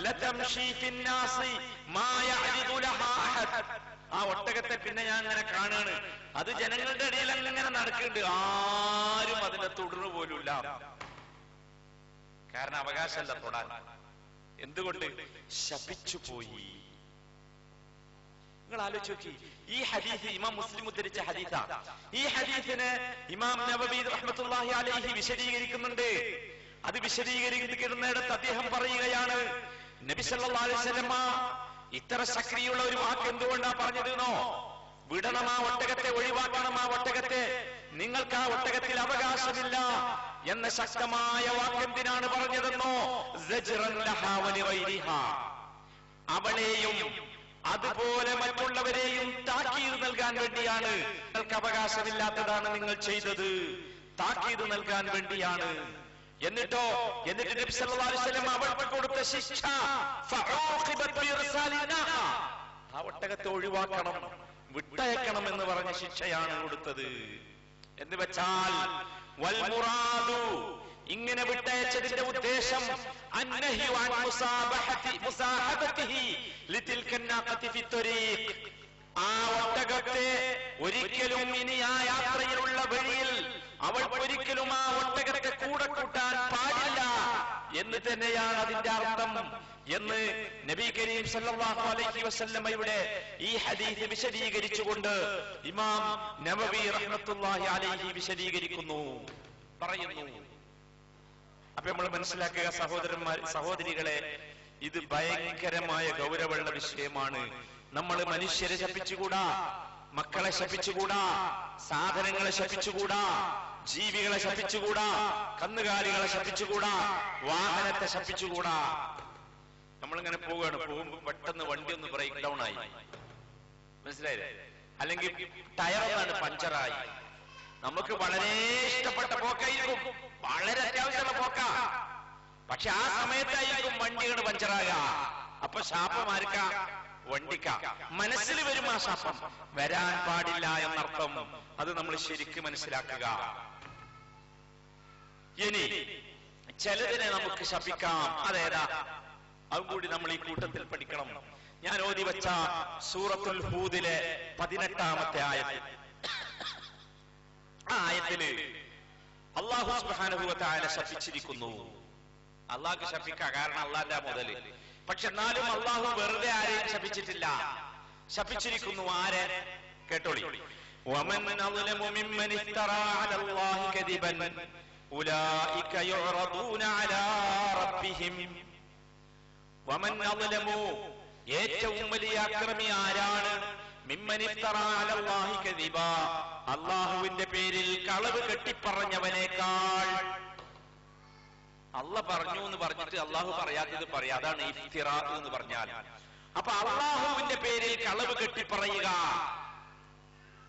ലതംശി ഫിന്നാസി മാ യഅരിദു ലഹാ അഹദ്. ആ ഒട്ടകത്തെ പിന്നെ ഞാൻ അങ്ങനെ കാണുകയാണ്, അത് ജനങ്ങളുടെ ഇടയിൽ അങ്ങനെ നടക്കുന്നുണ്ട്, ആരും അതിനെ തുടർന്നു പോലുമില്ല. കാരണം അവകാശമല്ല തൊടാൻ. എന്തുകൊണ്ട്? ശപിച്ചു പോയി. നിങ്ങൾ ആലോചിച്ച് നോക്കി. ഈ ഹദീസ് ഇമാം മുസ്ലിം ഉദ്ധരിച്ച ഹദീസാ. ഈ ഹദീസിന് ഇമാം നവവി റഹ്മത്തുള്ളാഹി അലൈഹി വിശദീകരിക്കുന്നുണ്ട്. അത് വിശദീകരിക്കുന്നിടത്ത് അദ്ദേഹം പറയുകയാണ്, നബി സല്ലല്ലാഹു അലൈഹി വസല്ലം ഇത്ര ശക്തിയുള്ള ഒരു വാക്ക് എന്തുകൊണ്ടാ പറഞ്ഞതെന്നോ? വിടണം, ആ ഒട്ടകത്തെ ഒഴിവാക്കണം, ആ ഒട്ടകത്തെ, നിങ്ങൾക്ക് ആ ഒട്ടകത്തിൽ അവകാശമില്ല എന്ന ശക്തമായ വാക്ക് എന്തിനാണ് പറഞ്ഞതെന്നോ? സജ്റൻ ലഹാ വലിഗൈരിഹാ, അവളെയും അതുപോലെ മറ്റുള്ളവരെയും താക്കീത് നൽകാൻ വേണ്ടിയാണ്. നിങ്ങൾക്ക് അവകാശമില്ലാത്തതാണ് നിങ്ങൾ ചെയ്തത്, താക്കീത് നൽകാൻ വേണ്ടിയാണ്. എന്നിട്ട് നബി സല്ലല്ലാഹു അലൈഹി വസല്ലം അവൾക്ക് കൊടുത്ത ശിക്ഷ ഫഉഖിബത് ബിർസാലിനാ, ആ ഒട്ടകത്തെ ഒഴിവാക്കണം, വിട്ടയക്കണം എന്ന് പറഞ്ഞ ശിക്ഷയാണ് കൊടുത്തത്. എന്ന് വെച്ചാൽ വൽ മുറാദു, ഇങ്ങനെ വിട്ടയച്ചതിന്റെ ഉദ്ദേശം അന്നഹി അൻ മുസാഹബതിഹി ലിതിൽകന്നാഖതി ഫി ത്വരീഖ്, ആ ഒട്ടകത്തെ ഒരിക്കലും ഇനി ആ യാത്രയിലുള്ള വഴിയിൽ അവൾ ഒരിക്കലും ആ ഒട്ടകത്തെ കൂടെ കൂട്ടാൻ പാടില്ല എന്ന് തന്നെയാണ് അതിന്റെ അർത്ഥം എന്ന് നബി കരീം സല്ലല്ലാഹു അലൈഹി വസല്ലമയുടെ ഈ ഹദീസ് വിശദീകരിച്ചുകൊണ്ട് ഇമാം നവവി റഹ്മത്തുള്ളാഹി അലൈഹി വിശദീകരിക്കുന്നു, പറയുന്നു. അപ്പൊ നമ്മൾ മനസ്സിലാക്കുക സഹോദരികളെ, ഇത് ഭയങ്കരമായ ഗൗരവമുള്ള വിഷയമാണ്. നമ്മൾ മനുഷ്യരെ ശപിച്ചുകൂടാ, മക്കളെ ശപിച്ചുകൂടാ, സാധനങ്ങളെ ശപിച്ചുകൂടാ, ജീവികളെ ശപിച്ചുകൂടാ, കന്നുകാലികളെ ശപിച്ചുകൂടാ, വാഹനത്തെ ശപിച്ചുകൂടാ. നമ്മളിങ്ങനെ പോകുമ്പോ പെട്ടെന്ന് വണ്ടി ഒന്ന് ബ്രേക്ക് ഡൗൺ ആയി, മനസ്സിലായില്ലേ? അല്ലെങ്കിൽ ടയറൊന്നാണ് പഞ്ചറായി. നമുക്ക് വളരെ ഇഷ്ടപ്പെട്ട പോക്കായിരിക്കും, വളരെ അത്യാവശ്യമുള്ള പോക്കാ, പക്ഷെ ആ സമയത്തായിരിക്കും വണ്ടികൾ പഞ്ചറാകുക. അപ്പൊ ശാപമാർക്ക? വണ്ടിക്ക. മനസ്സിൽ വരും ആ ശാപം, വരാൻ പാടില്ല എന്നർത്ഥം. അത് നമ്മൾ ശരിക്കും മനസ്സിലാക്കുക. ഇനി ചിലതിനെ നമുക്ക് ശപിക്കാം, അതേതാ? അതും കൂടി നമ്മൾ ഈ കൂട്ടത്തിൽ പഠിക്കണം. ഞാൻ ഓതി വെച്ച സൂറത്തുൽ ഹൂദിലെ 18-ാമത്തെ ആയത്ത്. ആ ആയത്തില് അല്ലാഹു സുബ്ഹാനഹു വ തആല ശപിച്ചിരിക്കുന്നു. അള്ളാഹ്ക്ക് ശപിക്കാം, കാരണം അള്ളാന്റെ മുതല്. പക്ഷെ എന്നാലും അള്ളാഹു വെറുതെ ആരെയും ശപിച്ചിട്ടില്ല, ശപിച്ചിരിക്കുന്നു. ആരെ? കേട്ടോളി. വമൻ അദ്ലമു മിമ്മൻ ഇഫ്തറാ അലല്ലാഹി കദിബൻ ഉലൈക യുഅറദൂന അലാ റബ്ബിഹിം. വമൻ അദ്ലമു, ഏറ്റവും വലിയ അക്രമി ആരാണ്? മിമ്മൻ ഇഫ്തറാ അലല്ലാഹി കദിബ, അല്ലാഹുവിന്റെ പേരിൽ കളവ് കെട്ടിപ്പറഞ്ഞവനേക്കാൾ. അള്ളാഹ് പറഞ്ഞു എന്ന് പറഞ്ഞിട്ട് അള്ളാഹു പറയാത്തത് പറയാ, അതാണ് ഇഫ്തിറാ എന്ന് പറഞ്ഞാൽ. അപ്പൊ അള്ളാഹുവിന്റെ പേരിൽ കളവ് കെട്ടിപ്പറയുക,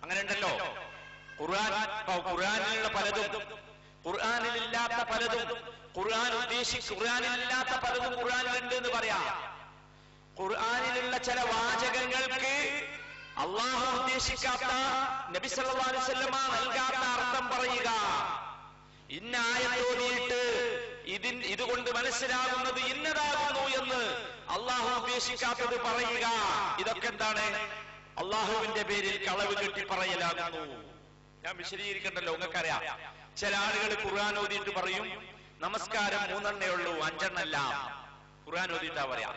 അങ്ങനെ ഉണ്ടല്ലോ. ഖുർആനിലുള്ള പലതും, ഖുർആനിലില്ലാത്ത പലതും, ഖുർആനിലില്ലാത്ത പലതും ഖുർആനിലുണ്ട് എന്ന് പറയാം. ഖുർആനിലുള്ള ചില വാചകങ്ങൾക്ക് അള്ളാഹു ഉദ്ദേശിക്കാത്ത, നബി സല്ലല്ലാഹു അലൈഹി വസല്ലമ നൽകാത്ത അർത്ഥം പറയുക. ഇന്ന ആയത്തോതിയിട്ട് ഇതുകൊണ്ട് മനസ്സിലാകുന്നത് ഇന്നതാകുന്നു എന്ന് അള്ളാഹു ഉദ്ദേശിക്കാത്തത് പറയുക. ഇതൊക്കെ എന്താണ്? അള്ളാഹുവിന്റെ പേരിൽ കളവ് കെട്ടി പറയലാകുന്നു. ഞാൻ വിശദീകരിക്കണ്ടല്ലോ, നിങ്ങൾക്കറിയാം. ചില ആളുകൾ ഖുർആൻ ഓതിയിട്ട് പറയും നമസ്കാരം 3 ഉള്ളൂ, 5 ഖുർആൻ ഓതിയിട്ടാ പറയാ.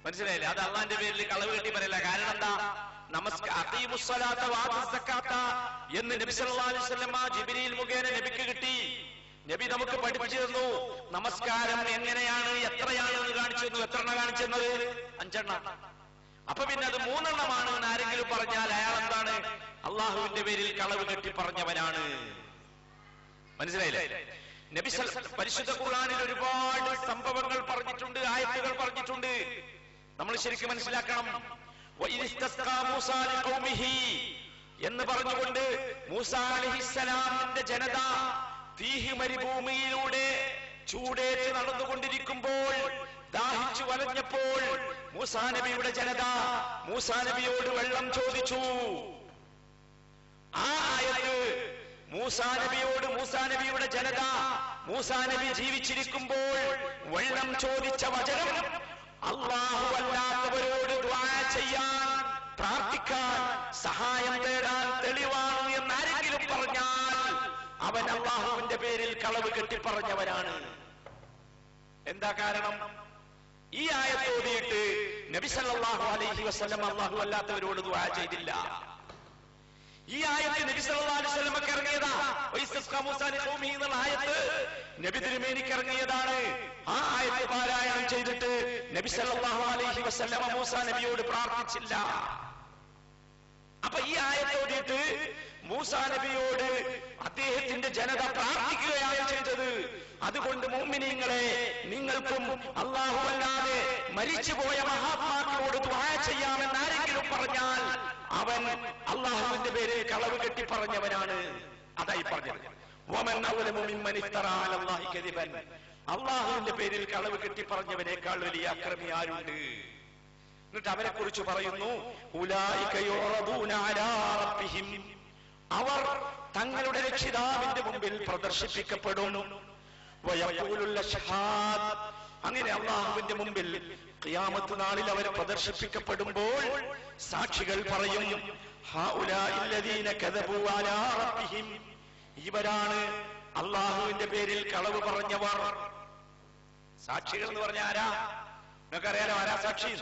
മനസ്സിലായില്ലേ? അത് അള്ളാന്റെ പേരിൽ കളവ് കെട്ടി പറയല. കാരണം എന്താ? എന്ന് നബി സല്ലല്ലാഹു അലൈഹി വസല്ലമ ജിബ്രീൽ മുഖേന നബിക്ക് കിട്ടി. നബി നമുക്ക് പഠിപ്പിച്ചു തന്നു. നമസ്കാരം എങ്ങനെയാണ്, എത്രയാണ് എന്ന് കാണിച്ചു തന്നു. എത്ര കാണിച്ചെന്നത്? 5. അപ്പൊ പിന്നെ അത് 3 എന്ന് ആരെങ്കിലും പറഞ്ഞാൽ അയാൾ എന്താണ്? അള്ളാഹുവിന്റെ പേരിൽ കളവ് കെട്ടി പറഞ്ഞവനാണ്. മനസ്സിലായില്ലേ? നബി പരിശുദ്ധ ഖുർആനിൽ ഒരുപാട് സംഭവങ്ങൾ പറഞ്ഞിട്ടുണ്ട്, ആയത്തുകൾ പറഞ്ഞിട്ടുണ്ട്. നമ്മൾ ശരിക്കും മനസ്സിലാക്കണം. എന്ന് പറഞ്ഞുകൊണ്ട് മൂസാ അലൈഹിസ്സലാമിന്റെ ജനത തീഹ് മരുഭൂമിയിലൂടെ ചൂടേറ്റ് നടന്നുകൊണ്ടിരിക്കുമ്പോൾ, ദാഹിച്ചു വലഞ്ഞപ്പോൾ മൂസാ നബിയുടെ ജനത മൂസാ നബിയോട് വെള്ളം ചോദിച്ചു. ആ ആയത്ത് മൂസാ നബിയോട് മൂസാ നബിയുടെ ജനത മൂസാ നബി ജീവിച്ചിരിക്കുമ്പോൾ വെള്ളം ചോദിച്ച വചനം അല്ലാഹു അല്ലാത്തവരോട് ദുആ ചെയ്യാൻ, പ്രാർത്ഥിക്കാൻ, സഹായം തേടാൻ തെളിവാണ് എന്നാരെങ്കിലും പറഞ്ഞാൽ അവൻ അല്ലാഹുവിന്റെ പേരിൽ കളവ് കെട്ടിപ്പറഞ്ഞവനാണ്. എന്താ കാരണം? ഈ ആയത്ത് ഓതിയിട്ട് നബി സല്ലല്ലാഹു അലൈഹി വസല്ലം അല്ലാഹു അല്ലാത്തവരോട് ദുആ ചെയ്തില്ല. ഈ ആയത്ത് നബി സല്ലല്ലാഹു അലൈഹി വസല്ലമക്ക് ഇറങ്ങിയതാ. വൈസ്തസ്ഖാ മൂസാ ലിഖൗമിഹി എന്നുള്ള ആയത്ത് നബി തിരുമേനിക്ക് ഇറങ്ങിയതാണ്. ആ ആയത്ത് പാരായണം ചെയ്തിട്ട് നബി സല്ലല്ലാഹു അലൈഹി വസല്ലമ മൂസാ നബിയോട് പ്രാർത്ഥിച്ചില്ല. അപ്പൊ ഈ ആയത്ത് ഓതിയിട്ട് മൂസാ നബിയോട് അദ്ദേഹത്തിന്റെ ജനത പ്രാർത്ഥിക്കുകയാണ് ചെയ്തത്. അതുകൊണ്ട് മുഅ്മിനീങ്ങളെ, നിങ്ങൾക്കും അല്ലാഹു അല്ലാതെ മരിച്ചുപോയ മഹാത്മാക്കളോട് ദുആ ചെയ്യാമെന്ന് ആരെങ്കിലും പറഞ്ഞാൽ അവൻ അല്ലാഹുവിന്റെ പേരിൽ കളവ് കെട്ടി പറഞ്ഞവനാണ്. അതായി പറഞ്ഞത്. വമൻ അവലമു മിമ്മൻ ഇഫ്തറാ അലല്ലാഹി കദിബൻ, അല്ലാഹുവിന്റെ പേരിൽ കളവ് കെട്ടി പറഞ്ഞവനേക്കാൾ വലിയ അക്രമി ആരുണ്ട്? എന്നിട്ട് അവരെ കുറിച്ച് പറയുന്നു, ഉലൈക യുറദൂന അലാ റബ്ബിഹിം, അവർ തങ്ങളുടെ രക്ഷിതാവിന്റെ മുമ്പിൽ പ്രദർശിപ്പിക്കപ്പെടും. വയഖൂലുൽ അശ്ഹാദ്, അങ്ങനെ അല്ലാഹുവിന്റെ മുമ്പിൽ ഖിയാമത്ത് നാളിൽ അവർ പ്രദർശിപ്പിക്കപ്പെടുമ്പോൾ സാക്ഷികൾ പറയും, ഹൗലാഇല്ലദീന കദബൂ അലാ റബ്ബിഹിം, ഇവരാണ് അല്ലാഹുവിന്റെ പേരിൽ കളവ് പറഞ്ഞവർ. സാക്ഷികൾ എന്ന് പറഞ്ഞ ആരാ? നിങ്ങൾക്കറിയാലോ ആരാ സാക്ഷി?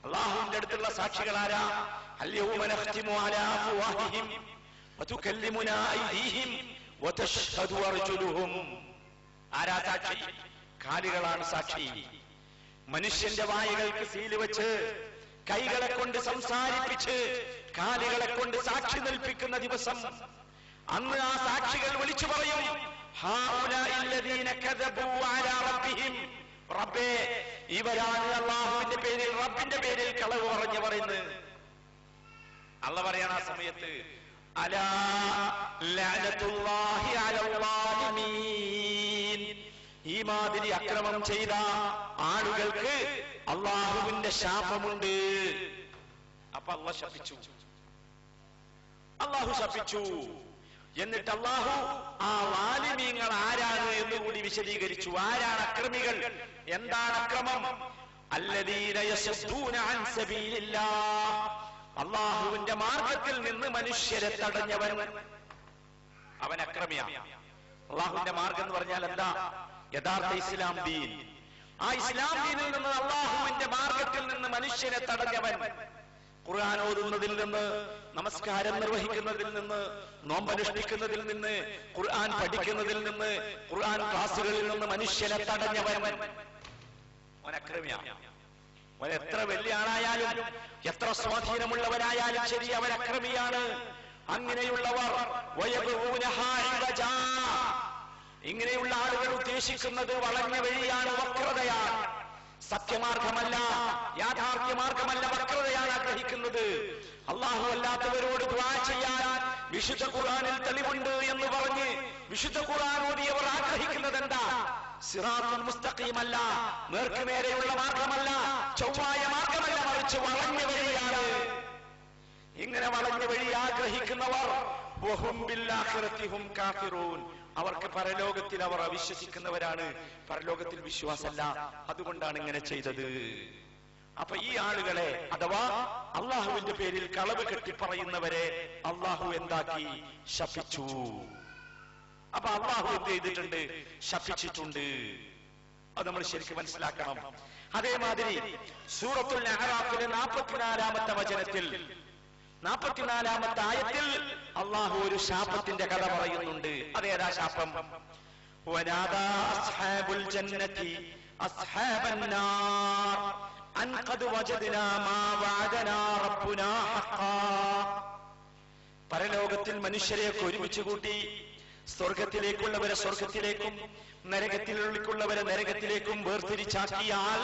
അല്ലാഹുവിന്റെ അടുത്തുള്ള സാക്ഷികൾ ആരാ? അൽയൗമ നഖ്തിമു അലാ അഫ്വാഹിഹിം വതുകല്ലിമുനാ ഐദീഹിം വതശ്ഹദു അർജുലുഹും. ആരാ സാക്ഷി? കാലുകളാണ് സാക്ഷി. മനുഷ്യന്റെ വായകൾക്ക് സീല് വെച്ച് കൈകളെ കൊണ്ട് സംസാരിപ്പിച്ച് കാലുകളെ കൊണ്ട് സാക്ഷി നിൽപ്പിക്കുന്ന ദിവസം അന്ന് ആ സാക്ഷികൾ വിളിച്ചു പറയും, ഹൗലാഇല്ലദീന കദബൂ അലാ റബ്ബിഹിം, റബ്ബേ ഇവരാണ് അള്ളാഹുവിന്റെ പേരിൽ റബ്ബിന്റെ പേരിൽ കളവ് പറയുന്നത്. അള്ളാഹ് പറയണ ആ സമയത്ത് അലാ ലഅനത്തുല്ലാഹി അലൽ ളാലിമീൻ, ഈ മാതിരി അക്രമം ചെയ്ത ആളുകൾക്ക് അള്ളാഹുവിന്റെ ശാപമുണ്ട്. അപ്പൊ അള്ളാഹു ശപിച്ചു. എന്നിട്ട് അള്ളാഹു ആ ളാലിമീങ്ങൾ ആരാണ് എന്നുകൂടി വിശദീകരിച്ചു. ആരാണ് അക്രമികൾ? എന്താണ് അക്രമം? അല്ലദീന യസുദ്ദൂന അൻ സബീലില്ലാഹ്, അള്ളാഹുവിന്റെ മാർഗത്തിൽ നിന്ന് മനുഷ്യരെ തടഞ്ഞവൻ അവൻ അക്രമിയാണ്. അള്ളാഹുവിന്റെ മാർഗം എന്ന് പറഞ്ഞാൽ എന്താ? യഥാർത്ഥ ഇസ്ലാം ദീൻ. ആ ഇസ്ലാം ദീനിൽ നിന്ന്, അള്ളാഹുവിന്റെ മാർഗത്തിൽ നിന്ന് മനുഷ്യരെ തടഞ്ഞവൻ. ഖുർആൻ ഓതുന്നതിൽ നിന്ന്, നമസ്കാരം നിർവഹിക്കുന്നതിൽ നിന്ന്, നോമ്പനുഷ്ഠിക്കുന്നതിൽ നിന്ന്, ഖുർആൻ പഠിക്കുന്നതിൽ നിന്ന്, ഖുർആൻ ക്ലാസുകളിൽ നിന്ന് മനുഷ്യരെ തടഞ്ഞവൻ അവൻ അക്രമിയാണ്. അവൻ എത്ര വലിയ ആളായാലും എത്ര സ്വാധീനമുള്ളവനായാലും ശരി, അവൻ അക്രമിയാണ്. അങ്ങനെയുള്ളവർ ഇങ്ങനെയുള്ള ആളുകൾ ഉദ്ദേശിക്കുന്നത് വളഞ്ഞ വഴിയാണ്, വക്രതയാണ്. സത്യമാർഗമല്ല, യാഥാർത്ഥ്യമാർഗമല്ല, വക്രതയാണ് ആഗ്രഹിക്കുന്നത്. അള്ളാഹു അല്ലാത്തവരോട് ദുആ ചെയ്യാൻ വിശുദ്ധ ഖുർആനിൽ തെളിവുണ്ട് എന്ന് പറഞ്ഞ് വിശുദ്ധ ഖുർആൻ ഓതിയവർ ആഗ്രഹിക്കുന്നത് എന്താ? സിറാത്തുൽ മുസ്തഖീമല്ല, നേർക്കുനേരെയുള്ള മാർഗമല്ല, ചൊവ്വായ മാർഗമല്ല, മറിച്ച് വളഞ്ഞ വഴിയാണ്. ഇങ്ങനെ വളഞ്ഞ വഴി ആഗ്രഹിക്കുന്നവർ വഹും ബിൽആഖിറതി ഹും കാഫിറൂൻ, അവർക്ക് പരലോകത്തിൽ അവർ അവിശ്വസിക്കുന്നവരാണ്, പരലോകത്തിൽ വിശ്വാസമല്ല. അതുകൊണ്ടാണ് ഇങ്ങനെ ചെയ്തത്. അപ്പൊ ഈ ആളുകളെ, അഥവാ അള്ളാഹുവിന്റെ പേരിൽ കളവ് കെട്ടിപ്പറയുന്നവരെ അള്ളാഹു എന്താക്കി? ശപിച്ചു. അപ്പൊ അള്ളാഹു എന്ത് ചെയ്തിട്ടുണ്ട്? ശപിച്ചിട്ടുണ്ട്. അത് നമ്മൾ ശരിക്കും മനസ്സിലാക്കണം. അതേമാതിരി സൂറത്തുൽ അഹ്റാഫിലെ 44-ാമത്തെ വചനത്തിൽ, 44-ാമത്തെ ആയത്തിൽ അള്ളാഹു ഒരു ശാപത്തിന്റെ കഥ പറയുന്നുണ്ട്. അതേതാ ശാപം? വനാദാ അസ്ഹാബുൽ ജന്നതി അസ്ഹാബൻ നാർ അൻ ഖദ് വജദ്നാ മാ വഅദനാ റബ്ബുനാ ഹഖാ. പരലോകത്തിൽ മനുഷ്യരെയൊക്കെ ഒരുമിച്ച് കൂട്ടി സ്വർഗത്തിലേക്കുള്ളവരെ സ്വർഗത്തിലേക്കും നരകത്തിലുള്ളവരെ നരകത്തിലേക്കും വേർതിരിച്ചാക്കിയാൽ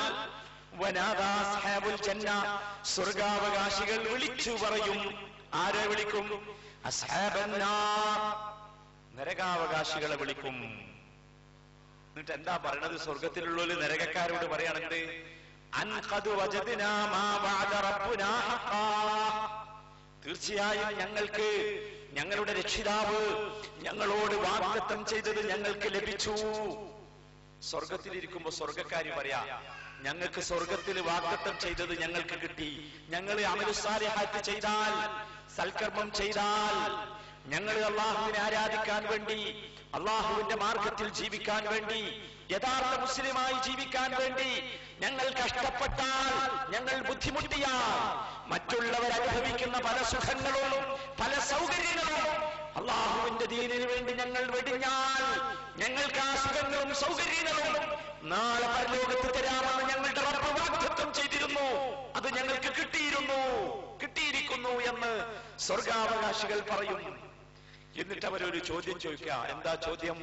വനാദാ അസ്ഹാബുൽ ജന്ന, സ്വർഗാവകാശികൾ വിളിച്ചു പറയും. ആരെ വിളിക്കും? അസ്ഹാബൻ നാർ, നരകാവകാശികളെ വിളിക്കും. എന്നിട്ട് എന്താ പറയണത്? സ്വർഗത്തിലുള്ളവര് നരകക്കാരോട് പറയാണെന്ത്? അൻ ഖദ് വജദ്നാ മാ വഅദ റബ്ബുനാ ഹഖാ, തീർച്ചയായും ഞങ്ങൾക്ക് ഞങ്ങളുടെ രക്ഷിതാവ് ഞങ്ങളോട് വാഗ്ദത്തം ചെയ്തത് ഞങ്ങൾക്ക് ലഭിച്ചു. സ്വർഗത്തിലിരിക്കുമ്പോ സ്വർഗക്കാരി പറയാ, ഞങ്ങൾക്ക് സ്വർഗത്തിൽ വാഗ്ദത്തം ചെയ്തത് ഞങ്ങൾക്ക് കിട്ടി. ഞങ്ങൾ അമലുസ്സാലിഹാത്ത് ചെയ്താൽ, സൽക്കർമ്മം ചെയ്താൽ, ഞങ്ങൾ അള്ളാഹുവിനെ ആരാധിക്കാൻ വേണ്ടി, അള്ളാഹുവിന്റെ മാർഗത്തിൽ ജീവിക്കാൻ വേണ്ടി, യഥാർത്ഥ മുസ്ലിമായി ജീവിക്കാൻ വേണ്ടി ഞങ്ങൾ കഷ്ടപ്പെട്ടാൽ, ഞങ്ങൾ ബുദ്ധിമുട്ടിയാൽ, മറ്റുള്ളവർ അനുഭവിക്കുന്ന പല സുഖങ്ങളും പല സൗകര്യങ്ങളും അള്ളാഹുവിന്റെ ദീനിന് വേണ്ടി ഞങ്ങൾ വെടിഞ്ഞാൽ, ഞങ്ങൾക്ക് ആ സുഖങ്ങളും സൗകര്യങ്ങളും നാളെ പരലോകത്ത് തരാമെന്ന് ഞങ്ങളുടെ റബ്ബ് വാഗ്ദത്തം ചെയ്തിരുന്നു. അത് ഞങ്ങൾക്ക് കിട്ടിയിരിക്കുന്നു എന്ന് സ്വർഗാവകാശികൾ പറയും. എന്നിട്ട് അവരൊരു ചോദ്യം ചോദിക്കുക. എന്താ ചോദ്യം?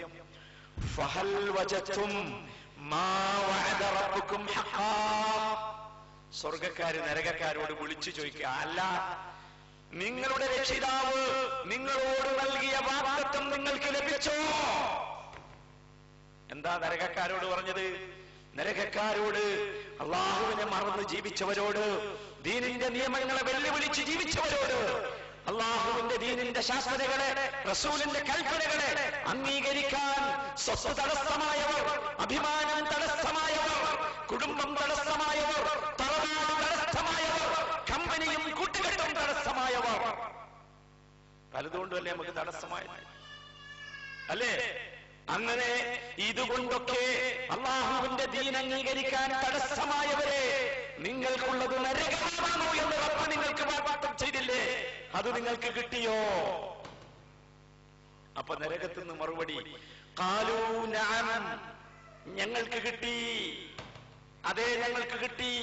ഫഹൽ വജത്തും മാ വഅദ റബ്ബുക്കും ഹഖാ. സ്വർഗക്കാര് നരകക്കാരോട് വിളിച്ചു ചോദിക്കുക, അല്ല, നിങ്ങളുടെ രക്ഷിതാവ് നിങ്ങളോട് നൽകിയ വാഗ്ദത്തം നിങ്ങൾക്ക് ലഭിച്ചോ? എന്താ നരകക്കാരോട് പറഞ്ഞത്? നരകക്കാരോട്, അള്ളാഹുവിനെ മറന്ന് ജീവിച്ചവരോട്, ദീനിന്റെ നിയമങ്ങളെ വെല്ലുവിളിച്ച് ജീവിച്ചവരോട്, അള്ളാഹുവിന്റെ ദീനിന്റെ ശാസ്ത്രങ്ങളെ, റസൂലിന്റെ കൽപ്പനകളെ അംഗീകരിക്കാൻ സ്വത്ത് തടസ്സമായവർ, അഭിമാനം തടസ്സമായവർ, കുടുംബം തടസ്സമായവർ, തറവാട് തടസ്സമായവർ, കമ്പനിയും കൂട്ടുകെട്ടും തടസ്സമായവർ, പലതുകൊണ്ടല്ലേ നമുക്ക് തടസ്സമായ അല്ലേ? അങ്ങനെ ഇതുകൊണ്ടൊക്കെ അള്ളാഹുവിന്റെ ദീൻ അംഗീകരിക്കാൻ തടസ്സമായവരെ, നിങ്ങൾക്കുള്ളത് നരകമാണോ എന്ന് റബ്ബ് നിങ്ങൾക്ക് വാഗ്ദത്തം ചെയ്തില്ലേ? അത് നിങ്ങൾക്ക് കിട്ടിയോ? അപ്പൊ നരകത്തിൽ നിന്ന് മറുപടി, ഖാലൂ നഅം, ഞങ്ങൾക്ക് കിട്ടി, അതേ ഞങ്ങൾക്ക് കിട്ടി.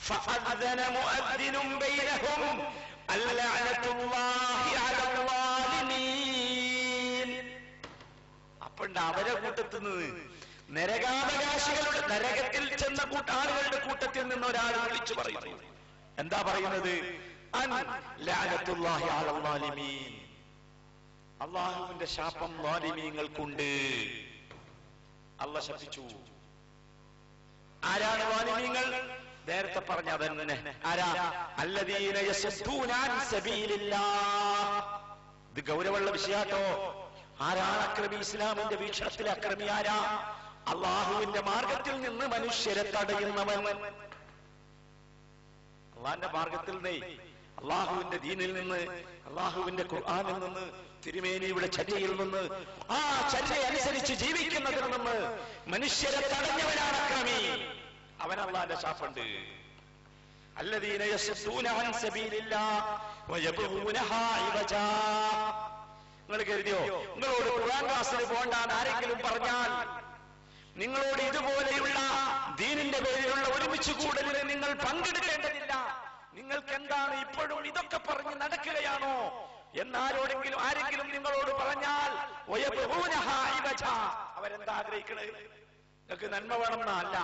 ഫഅദ്ദന മുഅദ്ദിനും ബൈനഹും അൽലഅനതുല്ലാഹി അലൽ ളാലിമീൻ. അപ്പണ്ട് അവരെ കൂട്ടത്തുനിന്ന് നരകാവകാശികളുടെ നരകത്തിൽ ചെന്ന ആളുകളുടെ കൂട്ടത്തിൽ നിന്ന് ഒരാൾ വിളിച്ചു പറയുന്നു. എന്താ പറയുന്നത്? അള്ളാഹുവിന്റെ ശാപം വാലിമീങ്ങൾക്കുണ്ട്. അള്ളാഹ് ശപിച്ചു. ആരാണ് വാലിമീങ്ങൾ? നേരത്തെ പറഞ്ഞ അതന്നെ. ആരാ? അല്ലദീന യസദ്ദൂന അൻ സബീലില്ലാഹ്. ഇത് ഗൗരവമുള്ള വിഷയാട്ടോ. ആരാണ് അക്രമി? ഇസ്ലാമിന്റെ വീക്ഷണത്തിലെ അക്രമി ആരാ? അള്ളാഹുവിന്റെ മാർഗത്തിൽ നിന്ന് മനുഷ്യരെ തടയുന്നവൻ. അള്ളാഹിന്റെ മാർഗത്തിൽ നിന്ന്, അള്ളാഹുവിന്റെ ദീനിൽ നിന്ന്, അള്ളാഹുവിന്റെ ഖുർആനിൽ നിന്ന്, തിരുമേനിയുടെ ചര്യയിൽ നിന്ന്, ആ ചര്യ അനുസരിച്ച് ജീവിക്കുന്നതിൽ നിന്ന് മനുഷ്യരെ തടഞ്ഞവനാണ് അക്രമി. അവൻ അള്ളാഹിന്റെ ശാപമുണ്ട്. അല്ലദീന യസ്ദൂന അൻ സബീലില്ലാഹ് വയബ്ഗൂനഹാ ഇവജാ. നിങ്ങൾ കരുതിയോ നിങ്ങളോട് ഖുർആൻ ക്ലാസ്സിന് പോകണ്ടാന്ന് ആരെങ്കിലും പറഞ്ഞാൽ, നിങ്ങളോട് ഇതുപോലെയുള്ള ദീനിന്റെ പേരിലുള്ള ഒരുമിച്ച് കൂടലിന് നിങ്ങൾ പങ്കെടുക്കേണ്ടതില്ല, നിങ്ങൾക്ക് എന്താണ് ഇപ്പോഴും ഇതൊക്കെ പറഞ്ഞ് നടക്കുകയാണോ എന്നാരോടെങ്കിലും ആരെങ്കിലും നിങ്ങളോട് പറഞ്ഞാൽ അവരെന്താ ആഗ്രഹിക്കുന്നത്? നിങ്ങൾക്ക് നന്മ വേണമെന്നല്ല,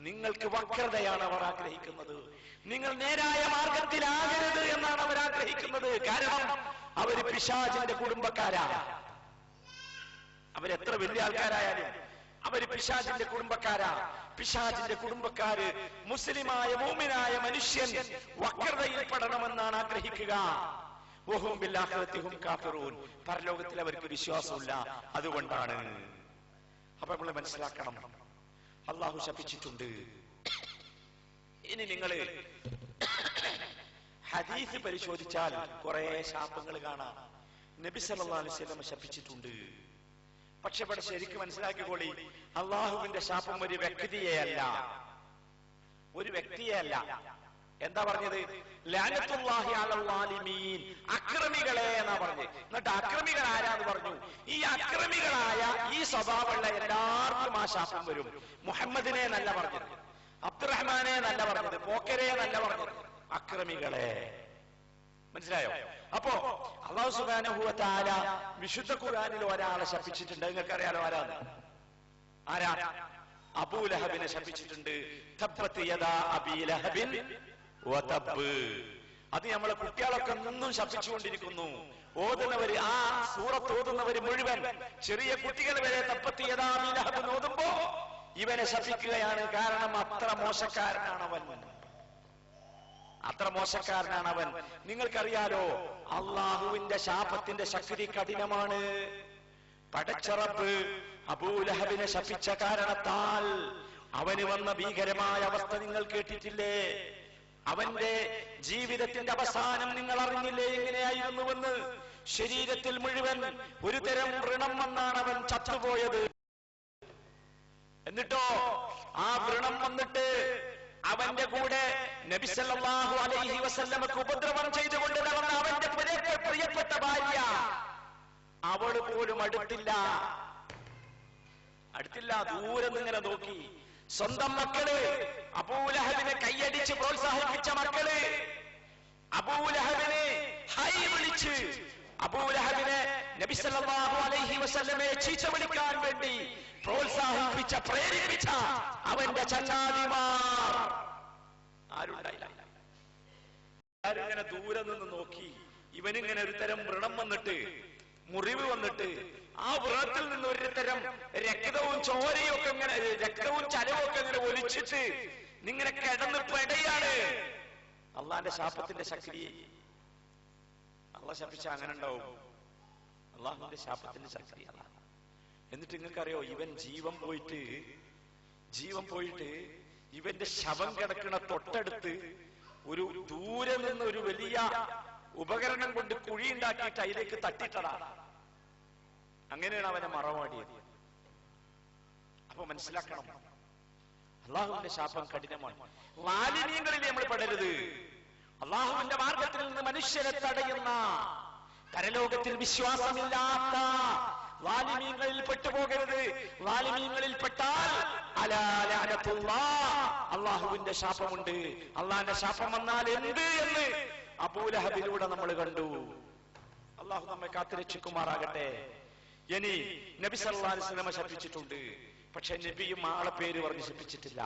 നിങ്ങൾക്ക് വക്രതയാണ് അവർ ആഗ്രഹിക്കുന്നത്. നിങ്ങൾ നേരായ മാർഗത്തിലാകരുത് എന്നാണ് അവർ ആഗ്രഹിക്കുന്നത്. കാരണം അവര് പിശാചിന്റെ കുടുംബക്കാരാണ്. അവരെത്ര വലിയ ആൾക്കാരായാലും അവര് പിശാചിന്റെ കുടുംബക്കാരാ. പിശാചിന്റെ കുടുംബക്കാര് മുസ്ലിമായ മൂമിനായ മനുഷ്യൻ വക്രതയിൽപ്പെടണമെന്നാണ് ആഗ്രഹിക്കുക. വഹും ബിൽആഖിറതി ഹും കാഫിറൂൻ. പരലോകത്തിൽ അവർക്ക് വിശ്വാസമില്ല. അതുകൊണ്ടാണ്. അപ്പൊ നമ്മൾ മനസ്സിലാക്കണം, അള്ളാഹു ശപിച്ചിട്ടുണ്ട്. ഇനി നിങ്ങൾ ഹദീസ് പരിശോധിച്ചാൽ കുറെ ശാപങ്ങൾ കാണാം. നബി സല്ലല്ലാഹു അലൈഹി വസല്ലം ശപിച്ചിട്ടുണ്ട്. പക്ഷെ ഇവിടെ ശരിക്കും മനസ്സിലാക്കിക്കോളി, അള്ളാഹുവിന്റെ ശാപം ഒരു വ്യക്തിയെയല്ല, ഒരു വ്യക്തിയെയല്ല. എന്താ പറഞ്ഞത്? ലഅനത്തുല്ലാഹി അലൽ ളാലിമീൻ. അക്രമികളെ എന്നാ പറഞ്ഞത്. എന്നിട്ട് അക്രമികൾ ആരാന്ന് പറഞ്ഞു? ഈ അക്രമികളായ ഈ സ്വഭാവമുള്ള എല്ലാവർക്കും ആ ശാപം വരും. മുഹമ്മദിനെ നല്ല പറഞ്ഞത്, അബ്ദുറഹ്മാനെ നല്ല പറഞ്ഞത്, പോക്കരെ നല്ല പറഞ്ഞത്, അക്രമികളെ. മനസ്സിലായോ? അപ്പോ അല്ലാഹു സുബ്ഹാനഹു വ തആല വിശുദ്ധ ഖുർആനിൽ ഒരാളെ ശപിച്ചിട്ടുണ്ട്. നിങ്ങൾക്ക് അറിയാലോ ആരാണ്? ആരാ? അബൂലഹബിനെ ശപിച്ചിട്ടുണ്ട്. തബ്ബത് യദാ അബീ ലഹബിൻ വതബ്. അത് നമ്മളെ കുട്ടികളൊക്കെ നിന്നും ശപിച്ചുകൊണ്ടിരിക്കുന്നു. ഓതുന്നവര്, ആ സൂറത്ത് ഓതുന്നവര് മുഴുവൻ, ചെറിയ കുട്ടികൾ വരെ തബ്ബത് യദാ അബീ ലഹബ് ഓതുമ്പോ ഇവനെ ശപിക്കുകയാണ്. കാരണം അത്ര മോശക്കാരനാണവൻ, അത്ര മോശക്കാരനാണവൻ. നിങ്ങൾക്കറിയാലോ അള്ളാഹുവിന്റെ ശാപത്തിന്റെ ശക്തി കഠിനമാണ്. പടച്ചറബ് അബൂലഹബിനെ ശപിച്ച കാരണത്താൽ അവന് വന്ന ഭീകരമായ അവസ്ഥ നിങ്ങൾ കേട്ടിട്ടില്ലേ? അവന്റെ ജീവിതത്തിന്റെ അവസാനം നിങ്ങൾ അറിഞ്ഞില്ലേ എങ്ങനെയായിരുന്നുവെന്ന്? ശരീരത്തിൽ മുഴുവൻ ഒരു തരം വ്രണം വന്നാണ് അവൻ ചത്തുപോയത്. എന്നിട്ടോ ആ വ്രണം വന്നിട്ട് അവന്റെ കൂടെ നബി സല്ലല്ലാഹു അലൈഹി വസല്ലമക്ക് ഉപദ്രവം ചെയ്തുകൊണ്ട് നടന്ന അവന്റെ പ്രിയപ്പെട്ട ഭാര്യ, അവള് പോലും അടുത്തില്ല, ദൂരെ നിന്നിങ്ങനെ നോക്കി. സ്വന്തം മക്കള്, അബൂലഹബിനെ കൈയടിച്ച് പ്രോത്സാഹിപ്പിച്ച മക്കള്, അബൂലഹബിനെ ഹൈ വിളിച്ച്, അബൂലഹബിനെ നബി സല്ലല്ലാഹു അലൈഹി വസല്ലമയെ ചീത്ത വിളിക്കാൻ വേണ്ടി പ്രോത്സാഹിപ്പിച്ച, പ്രേരിപ്പിച്ച അവന്റെ ചങ്ങാതിമാർ ആരുണ്ടായില്ല. ആരിങ്ങനെ ദൂരെ നിന്ന് നോക്കി. ഇവനിങ്ങനെ ഒരു തരം വ്രണം വന്നിട്ട്, മുറിവ് വന്നിട്ട്, ആ വ്രണത്തിൽ നിന്ന് ഒരു തരം രക്തവും ചോരയും ഒക്കെ ഇങ്ങനെ, രക്തവും ചലവും ഒക്കെ ഇങ്ങനെ ഒലിച്ചിട്ട് നിങ്ങനെ കിടന്ന് പെടയാണ്. അള്ളാന്റെ ശാപത്തിന്റെ ശക്തി. അള്ളാഹ് ശപിച്ച അങ്ങനെ ഉണ്ടാവും. അള്ളാഹുവിന്റെ ശാപത്തിന്റെ ശക്തി അല്ല. എന്നിട്ട് നിങ്ങൾക്കറിയോ, ഇവൻ ജീവൻ പോയിട്ട് ഇവന്റെ ശവം കിടക്കണ തൊട്ടടുത്ത് ഒരു ദൂരെ നിന്ന് ഒരു വലിയ ഉപകരണം കൊണ്ട് കുഴിയുണ്ടാക്കിയിട്ട് അതിലേക്ക് തട്ടിട്ടടാ. അങ്ങനെയാണ് അവനെ മറവാടിയത്. അപ്പൊ മനസ്സിലാക്കണം, അള്ളാഹുവിന്റെ ശാപം കഠിനമാണ്. മാലിന്യങ്ങളിൽ നമ്മൾ പെടരുത്. അള്ളാഹുവിന്റെ മാർഗത്തിൽ നിന്ന് മനുഷ്യരെ തടയുന്ന, പരലോകത്തിൽ വിശ്വാസമില്ലാത്ത ളാലിമീങ്ങളിൽ പെട്ടുപോകരുത്. ളാലിമീങ്ങളിൽ പെട്ടാൽ അള്ളാഹുവിന്റെ ശാപമുണ്ട്. അള്ളാഹിന്റെ ശാപം വന്നാൽ എന്ത് എന്ന് അബൂലഹബിലൂടെ നമ്മൾ കണ്ടു. അള്ളാഹു നമ്മെ കാത്തുരക്ഷിക്കുമാറാകട്ടെ. ഇനി നബി സല്ലല്ലാഹു അലൈഹി വസല്ലം ശപിച്ചിട്ടുണ്ട്. പക്ഷെ നബിയും ആളെ പേര് പറഞ്ഞ് ശപിച്ചിട്ടില്ല.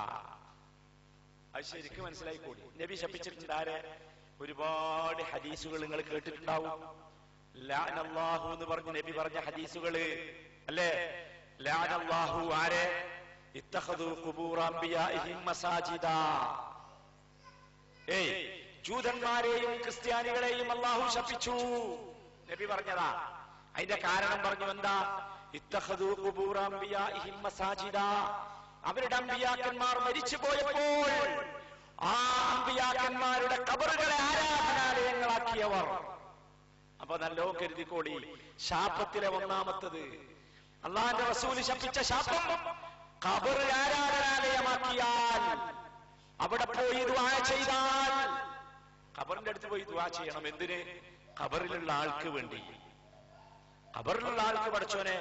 അത് ശരിക്കും മനസ്സിലായിക്കൂടി. നബി ശപിച്ചിട്ടുണ്ട് ആരെ? ഒരുപാട് ഹദീസുകൾ നിങ്ങൾ കേട്ടിട്ടുണ്ടാവും. ലഅനല്ലാഹു എന്ന് പറഞ്ഞ് നബി പറഞ്ഞ ഹദീസുകള് അല്ലേ? ലഅനല്ലാഹു ആരെ? ഇത്തഖദു ഖുബൂറ അംബിയാഇഹിം മസാജിദാ. ജൂതന്മാരെയും ക്രിസ്ത്യാനികളെയും അല്ലാഹു ശപിച്ചു, നബി പറഞ്ഞതാ. അതിന്റെ കാരണം പറഞ്ഞു എന്താ? ഇത്തഖദു ഖുബൂറ അംബിയാഇഹിം മസാജിദാ. അവരുടെ അമ്പിയാക്കന്മാർ മരിച്ചു പോയപ്പോൾ ആ അമ്പിയാക്കന്മാരുടെ ഖബറുകളെ ആരാധനാലയങ്ങളാക്കിയവർ. അപ്പൊ നല്ലോ കരുതിക്കോടി. ശാപത്തിലെ ഒന്നാമത്തത് അള്ളാന്റെ റസൂല് ശപിച്ച ശാപം, ഖബർ ആരാധനാലയമാക്കിയാൽ, അവിടെ പോയി ദുആ ചെയ്താൽ, ഖബറിന്റെ അടുത്ത് പോയി ദുആ ചെയ്യണം. എന്തിന്? ഖബറിലുള്ള ആൾക്ക് വേണ്ടി. ഖബറിലുള്ള ആൾക്ക് പഠിച്ചോനെ,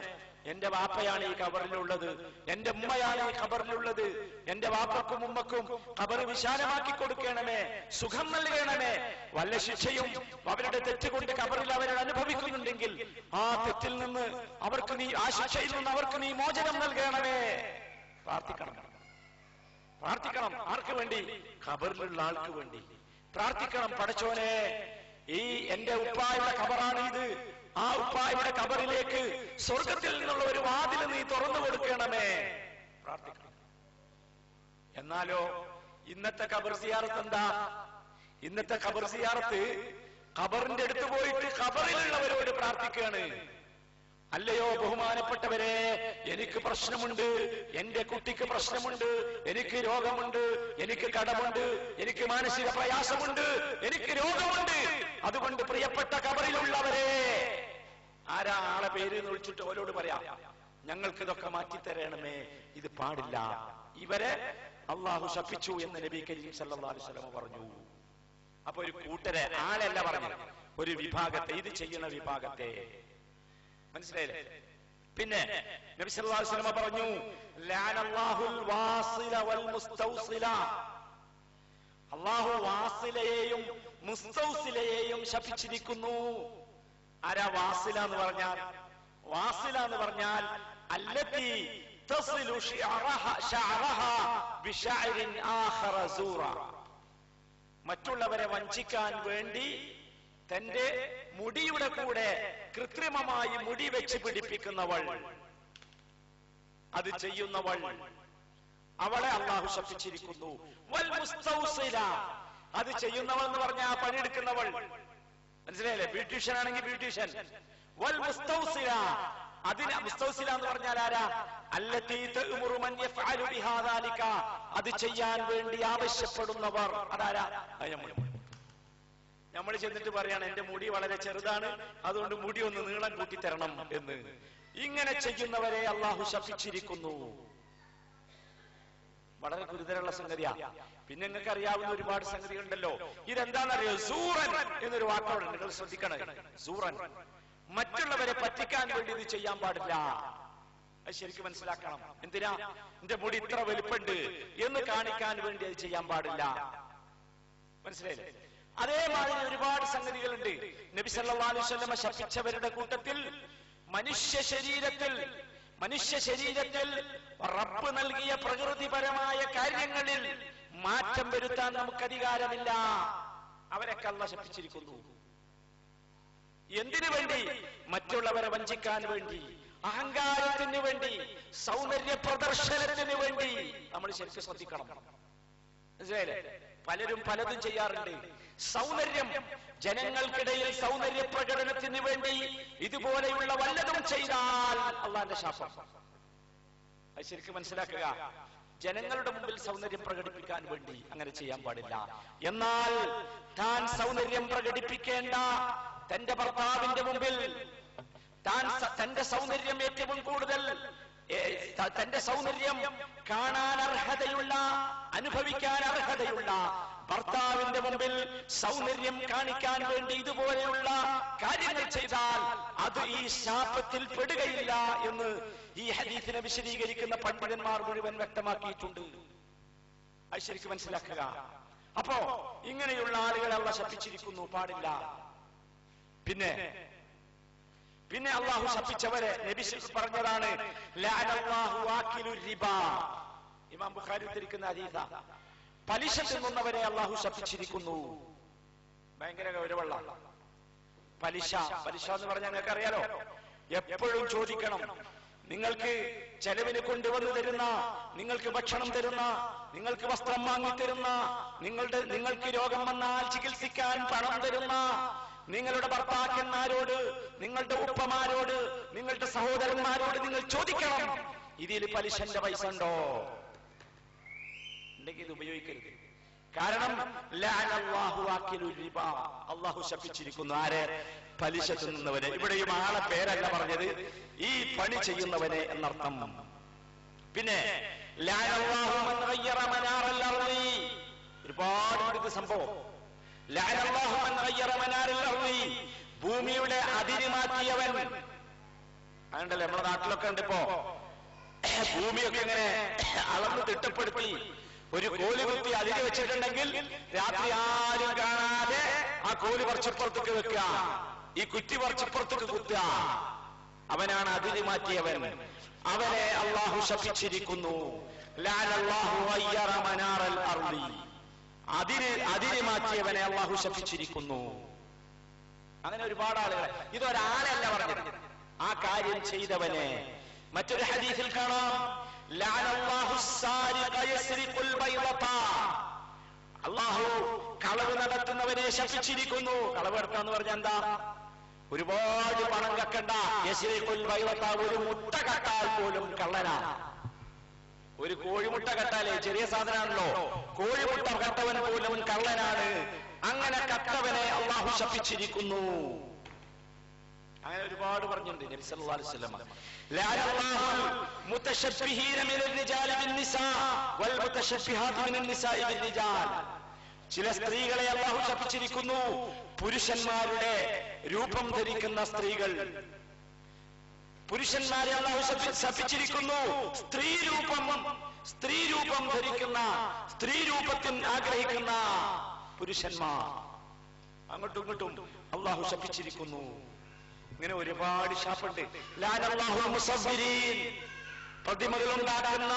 എന്റെ വാപ്പയാണ് ഈ ഖബറിലുള്ളത്, എന്റെ ഉമ്മയാണ് ഈ ഖബറിലുള്ളത്, എന്റെ വാപ്പക്കും ഉമ്മക്കും ഖബർ വിശാലമാക്കി കൊടുക്കണമേ, സുഖം നൽകണമേ. വല്ല ശിക്ഷയും അവരുടെ തെറ്റുകൊണ്ട് ഖബറിൽ അവർ അനുഭവിക്കുന്നുണ്ടെങ്കിൽ ആ തെറ്റിൽ നിന്ന് അവർക്ക് നീ, ആ ശിക്ഷയിൽ നിന്ന് അവർക്ക് നീ മോചനം നൽകണമേ. പ്രാർത്ഥിക്കണം, പ്രാർത്ഥിക്കണം. ആർക്ക് വേണ്ടി? ഖബറിലുള്ള ആൾക്ക് വേണ്ടി പ്രാർത്ഥിക്കണം. പഠിച്ചോനെ, ഈ എന്റെ ഉപ്പായുടെ ഖബറാണ് ഇത്, ആ ഉപ്പായുടെ ഖബറിലേക്ക് സ്വർഗത്തിൽ നിന്നുള്ള ഒരു വാതിൽ നീ തുറന്നു കൊടുക്കണമേ. പ്രാർത്ഥിക്കണം. എന്നാലോ ഇന്നത്തെ ഖബർ സിയാറത്ത് എന്താ? ഇന്നത്തെ ഖബർ സിയാറത്ത് ഖബറിന്റെ അടുത്ത് പോയിട്ട് ഖബറിലുള്ളവരോട് പ്രാർത്ഥിക്കുകയാണ്. അല്ലയോ ബഹുമാനപ്പെട്ടവരെ, എനിക്ക് പ്രശ്നമുണ്ട്, എന്റെ കുട്ടിക്ക് പ്രശ്നമുണ്ട്, എനിക്ക് രോഗമുണ്ട്, എനിക്ക് കടമുണ്ട്, എനിക്ക് മാനസിക പ്രയാസമുണ്ട്, എനിക്ക് രോഗമുണ്ട്, അതുകൊണ്ട് പ്രിയപ്പെട്ട ഖബറിലുള്ളവരെ, ആരാ ആളെ പേര് എന്ന് വിളിച്ചിട്ട് അവരോട് പറയാം, ഞങ്ങൾക്ക് ഇതൊക്കെ മാറ്റിത്തരണമേ. ഇത് പാടില്ല. ഇവരെ അള്ളാഹു ശപിച്ചു എന്ന് നബി കരീം സല്ലല്ലാഹു അലൈഹി വസല്ലം പറഞ്ഞു. അപ്പൊ ഒരു കൂട്ടരെ, ആളല്ല പറഞ്ഞു, ഒരു വിഭാഗത്തെ, ഇത് ചെയ്യുന്ന വിഭാഗത്തെ. മനസ്സിലായില്ലേ? പിന്നെ നബി സല്ലല്ലാഹു അലൈഹി വസല്ലം പറഞ്ഞു, ലഅനല്ലാഹുൽ വാസില വൽ മുസ്തൗസില. അല്ലാഹു വാസിലയെയും മുസ്തൗസിലയെയും ശപിച്ചിരിക്കുന്നു. ആരാ വാസില എന്ന് പറഞ്ഞാൽ? വാസില എന്ന് പറഞ്ഞാൽ അല്ലത്തി തസിലു ശഅറഹ ബിശഅരിൻ ആഖറ സൂറ. മറ്റുള്ളവരെ വഞ്ചിക്കാൻ വേണ്ടി തന്റെ മുടിയുടെ കൂടെ കൃത്രിമമായി മുടി വെച്ച് പിടിപ്പിക്കുന്നവൾ, അത് ചെയ്യുന്നവൾ, അവളെ അല്ലാഹു ശപിച്ചിരിക്കുന്നു. വൽ മുസ്തൗസില, അത് ചെയ്യുന്നവൾ എന്ന് പറഞ്ഞാൽ പണിയെടുക്കുന്നവൾ. മനസ്സിലായില്ലേ? ബ്യൂട്ടീഷ്യൻ ആണെങ്കിൽ ബ്യൂട്ടീഷ്യൻ. വൽ മുസ്തൗസില, അതിന് മുസ്തൗസില എന്ന് പറഞ്ഞാൽ ആരാ? അല്ലത്തി തഅ്മുറു മൻ യഫ്അലു ബിഹാ ദാലിക, അത് ചെയ്യാൻ വേണ്ടി ആവശ്യപ്പെടുന്നവർ. അതാരാ? നമ്മൾ ചെന്നിട്ട് പറയാണ്, എന്റെ മുടി വളരെ ചെറുതാണ്, അതുകൊണ്ട് മുടി ഒന്ന് നീളം കൂട്ടിത്തരണം എന്ന്. ഇങ്ങനെ ചെയ്യുന്നവരെ അല്ലാഹു ശപിച്ചിരിക്കുന്നു. വളരെ ഗുരുതരമുള്ള സംഗതിയാ. പിന്നെ നിങ്ങൾക്ക് അറിയാവുന്ന ഒരുപാട് സംഗതികളുണ്ടല്ലോ. ഇതെന്താണെന്നറിയോ? സൂറൻ എന്നൊരു വാക്കോട് നിങ്ങൾ ശ്രദ്ധിക്കണം. സൂറൻ, മറ്റുള്ളവരെ പറ്റിക്കാൻ വേണ്ടി ഇത് ചെയ്യാൻ പാടില്ല. അത് ശരിക്കും മനസ്സിലാക്കണം. എന്തിനാ? എന്റെ മുടി ഇത്ര വലുപ്പുണ്ട് എന്ന് കാണിക്കാൻ വേണ്ടി അത് ചെയ്യാൻ പാടില്ല. മനസ്സിലായില്ലേ? അതേമാതിരി ഒരുപാട് സംഗതികളുണ്ട്. നബി സല്ലല്ലാഹു അലൈഹി വസല്ലം ശപിച്ചവരുടെ കൂട്ടത്തിൽ മനുഷ്യ ശരീരത്തിൽ റബ്ബ് നൽകിയ പ്രകൃതിപരമായ കാര്യങ്ങളിൽ മാറ്റം വരുത്താൻ നമുക്ക് അധികാരമില്ല. അവരൊക്കെ അല്ലാഹു ശപിച്ചിരിക്കുന്നു. എന്തിനു വേണ്ടി? മറ്റുള്ളവരെ വഞ്ചിക്കാൻ വേണ്ടി, അഹങ്കാരത്തിന് വേണ്ടി, സൗന്ദര്യ പ്രദർശനത്തിന് വേണ്ടി. നമ്മൾ ശരിക്കും ശ്രദ്ധിക്കണം. പലരും പലതും ചെയ്യാറുണ്ട്. സൗന്ദര്യം, ജനങ്ങൾക്കിടയിൽ സൗന്ദര്യ പ്രകടനത്തിന് വേണ്ടി ഇതുപോലെയുള്ള വല്ലതും ചെയ്താൽ അള്ളാന്റെ ശാപം. അത് ശരിക്കും മനസ്സിലാക്കുക. ജനങ്ങളുടെ മുമ്പിൽ സൗന്ദര്യം പ്രകടിപ്പിക്കാൻ വേണ്ടി അങ്ങനെ ചെയ്യാൻ പാടില്ല. എന്നാൽ താൻ സൗന്ദര്യം പ്രകടിപ്പിക്കേണ്ട തന്റെ ഭർത്താവിന്റെ മുമ്പിൽ തന്റെ സൗന്ദര്യം ഏറ്റവും കൂടുതൽ, തന്റെ സൗന്ദര്യം കാണാൻ അർഹതയുള്ള, അനുഭവിക്കാൻ അർഹതയുള്ള ഭർത്താവിന്റെ മുമ്പിൽ സൗന്ദര്യം കാണിക്കാൻ വേണ്ടി ഇതുപോലെയുള്ള കാര്യങ്ങൾ ചെയ്താൽ അത് ഈ ശാപത്തിൽ പെടുകയില്ല എന്ന് ഈ ഹദീസിനെ വിശദീകരിക്കുന്ന പണ്ഡിതന്മാർ മുഴുവൻ വ്യക്തമാക്കിയിട്ടുണ്ട്. അത് ശരിക്കും മനസ്സിലാക്കുക. അപ്പോ ഇങ്ങനെയുള്ള ആളുകളെ അല്ലാഹു ശപിച്ചിരിക്കുന്നു, പാടില്ല. പിന്നെ അള്ളാഹു ശപിച്ചവരെ നബി പറഞ്ഞതാണ് ലഅനല്ലാഹു ആകിലു റിബാ. ഇമാം ബുഖാരി ഉദ്ധരിക്കുന്ന ഹദീസാ. പലിശ തിന്നുന്നവരെ അള്ളാഹു ശപിച്ചിരിക്കുന്നു. ഭയങ്കര ഗൗരവമുള്ള പലിശ. പലിശ എന്ന് പറഞ്ഞാൽ നിങ്ങൾക്ക് അറിയാലോ, എപ്പോഴും ചോദിക്കണം. നിങ്ങൾക്ക് ചെലവിന് കൊണ്ടുവന്ന് തരുന്ന, നിങ്ങൾക്ക് ഭക്ഷണം തരുന്ന, നിങ്ങൾക്ക് വസ്ത്രം വാങ്ങിത്തരുന്ന, നിങ്ങൾക്ക് രോഗം വന്നാൽ ചികിത്സിക്കാൻ പണം തരുന്ന നിങ്ങളുടെ ഭർത്താക്കന്മാരോട്, നിങ്ങളുടെ ഉപ്പമാരോട്, നിങ്ങളുടെ സഹോദരന്മാരോട് നിങ്ങൾ ചോദിക്കണം, ഇതിൽ പലിശന്റെ പൈസ ഉണ്ടോ? ഉണ്ടെങ്കിൽ ഇത് ഉപയോഗിക്കരുത്. കാരണം അള്ളാഹു ശപിച്ചിരിക്കുന്നു ആരെ? പലിശ തിന്നുന്നവനെ. ഇവിടെയും ആളെ പേരല്ല പറഞ്ഞത്, ഈ പണി ചെയ്യുന്നവനെ എന്നർത്ഥം. പിന്നെ ഒരുപാട് സംഭവം. ഭൂമിയുടെ അതിര് മാറ്റിയവൻ. അതുണ്ടല്ലേ നമ്മുടെ നാട്ടിലൊക്കെ ഉണ്ട് ഇപ്പോ, ഭൂമിയൊക്കെ ഇങ്ങനെ അളന്ന് തിട്ടപ്പെടുത്തി ഒരു കോല് കുത്തി അതിര് വെച്ചിട്ടുണ്ടെങ്കിൽ രാത്രി ആരും കാണാതെ ആ കോല് കുറച്ചപ്പുറത്തേക്ക് വെക്കുക, ഈ കുറ്റി കുറച്ചപ്പുറത്തേക്ക് കുത്തുക. അവനാണ് അതിര് മാറ്റിയവൻ. അവനെ അള്ളാഹു ശപിച്ചിരിക്കുന്നു. അതിര് മാറ്റിയവനെ അള്ളാഹു ശപിച്ചിരിക്കുന്നു. അങ്ങനെ ഒരുപാട് ആളുകളെ. ഇതൊരാളല്ല പറഞ്ഞത്, ആ കാര്യം ചെയ്തവനെ. മറ്റൊരു ഹദീസിൽ കാണാം അള്ളാഹു കളവ് നടത്തുന്നവനെ ശപിച്ചിരിക്കുന്നു. കളവ് നടത്താന്ന് പറഞ്ഞാൽ എന്താ? ഒരുപാട് പണം കക്കണ്ട. യസ്രിഖുൽ ബൈളത, ഒരു മുട്ട കട്ടാൽ പോലും കള്ളനാണ്. ഒരു കോഴിമുട്ട കട്ടാലേ ചെറിയ സാധനമാണല്ലോ, കോഴിമുട്ട കട്ടവൻ പോലും കള്ളനാണ്. അങ്ങനെ കട്ടവനെ അള്ളാഹു ശപിച്ചിരിക്കുന്നു. അങ്ങനെ ഒരുപാട് പറഞ്ഞിട്ടുണ്ട് നബി സല്ലല്ലാഹു അലൈഹി വസല്ലം. ലഅനല്ലാഹു മുതശബ്ബിഹീന മിനൽ റിജാലി ബിന്നിസാ വൽ മുതശബ്ബിഹാതി മിനൽ നിസാഇ ബിർരിജാൽ. ചില സ്ത്രീകളെ അള്ളാഹു ശപിച്ചിരിക്കുന്നു. പുരുഷന്മാരുടെ രൂപം ധരിക്കുന്ന സ്ത്രീകൾ. പുരുഷന്മാരെ അള്ളാഹു ശപിച്ചിരിക്കുന്നു. സ്ത്രീരൂപം ധരിക്കുന്ന, സ്ത്രീരൂപത്തിൽ ആഗ്രഹിക്കുന്ന പുരുഷന്മാർ. അങ്ങോട്ടും ഇങ്ങോട്ടും അള്ളാഹു ശപിച്ചിരിക്കുന്നു. ഇങ്ങനെ ഒരുപാട് ശാപുണ്ട്. പ്രതിമകൾ ഉണ്ടാക്കുന്ന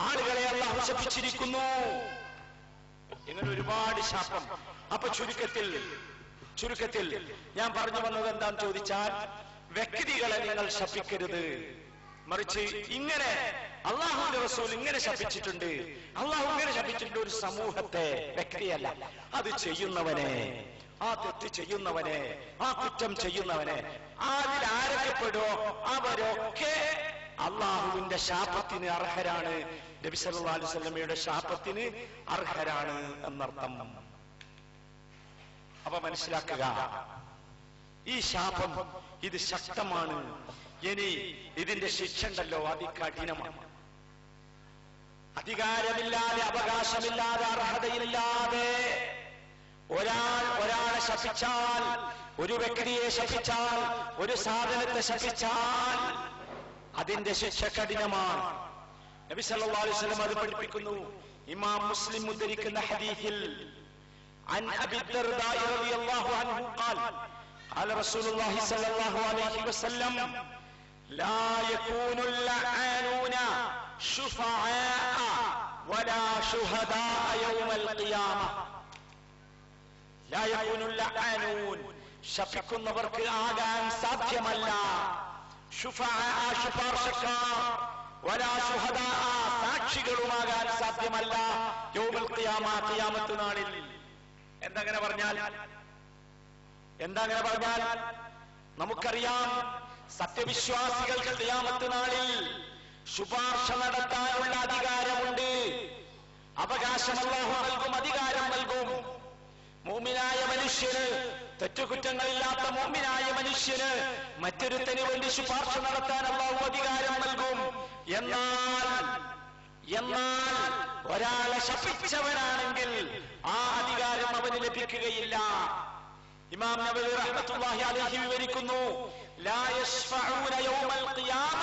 ആളുകളെ അള്ളാഹു ശപിച്ചിരിക്കുന്നു. ഇങ്ങനെ ഒരുപാട് ശാപം. അപ്പൊ ചുരുക്കത്തിൽ ഞാൻ പറഞ്ഞു വന്നത് എന്താന്ന് ചോദിച്ചാൽ, വ്യക്തികളെ നിങ്ങൾ ശപിക്കരുത്. മറിച്ച് ഇങ്ങനെ അള്ളാഹുവിന്റെ റസൂൽ ഇങ്ങനെ ശപിച്ചിട്ടുണ്ട്, അള്ളാഹു ഇങ്ങനെ ശപിച്ചിട്ടുണ്ട്. ഒരു സമൂഹത്തെ, വ്യക്തിയല്ല, അത് ചെയ്യുന്നവനെ, ആ തെറ്റ് ചെയ്യുന്നവനെ, ആ കുറ്റം ചെയ്യുന്നവനെ, അതിൽ ആരൊക്കെപ്പെടുവോ അവരൊക്കെ അള്ളാഹുവിന്റെ ശാപത്തിന് അർഹരാണ്. നബി സല്ലല്ലാഹു അലൈഹി വസല്ലമയുടെ ശാപത്തിന് അർഹരാണ് എന്നർത്ഥം. അപ്പൊ മനസ്സിലാക്കുക, ഈ ശാപം ഇത് ശക്തമാണ്. ഇനി ഇതിന്റെ ശിക്ഷ ഉണ്ടല്ലോ, അതികഠിനമാണ്. അധികാരമില്ലാതെ, അവകാശമില്ലാതെ, അർഹതയില്ലാതെ ഒരാളെ ശപിച്ചാൽ, ഒരു വ്യക്തിയെ ശപിച്ചാൽ, ഒരു സാധനത്തെ ശപിച്ചാൽ അതിന്റെ ശിക്ഷ കഠിനമാണ്. നബി സല്ലല്ലാഹു അലൈഹി വസല്ലം അത് പഠിപ്പിക്കുന്നു. ഇമാം മുസ്ലിം ഉദ്ധരിക്കുന്ന ഹദീസിൽ عن أبي الدرداء رضي الله عنه قال قال رسول الله صلى الله عليه وسلم لا يكون اللعانون شفعاء ولا شهداء يوم القيامة. لا يكون اللعانون ശപിക്കുന്നവർക്ക് ആകാൻ സാധ്യമല്ല. ശുപാർശക്കാർ വലാ ശുഹദാ, സാക്ഷികളുമാകാൻ സാധ്യമല്ല. യൗമുൽ ഖിയാമ, ഖിയാമത്ത് നാളിൽ. എന്തങ്ങനെ പറഞ്ഞാൽ നമുക്കറിയാം, സത്യവിശ്വാസികൾക്ക് ഖിയാമത്ത് നാളിൽ ശുപാർശ നടത്താനുള്ള അധികാരമുണ്ട്. അവകാശം അല്ലാഹു നൽകും, അധികാരം നൽകും. മുഅ്മിനായ മനുഷ്യന്, തെറ്റുകുറ്റങ്ങളില്ലാത്ത മുഅ്മിനായ മനുഷ്യന് മറ്റൊരുത്തന് വേണ്ടി ശുപാർശ നടത്താൻ അല്ലാഹു അധികാരം നൽകും. എന്നാൽ ഒരാളെ ശപിച്ചവനാണെങ്കിൽ ആ അധികാരം അവന് ലഭിക്കുകയില്ല. ഇമാം നബവി റഹ്മത്തുള്ളാഹി അലൈഹി വിവരിക്കുന്നു, ലാ യശ്ഫഊന യൗമൽ ഖിയാമ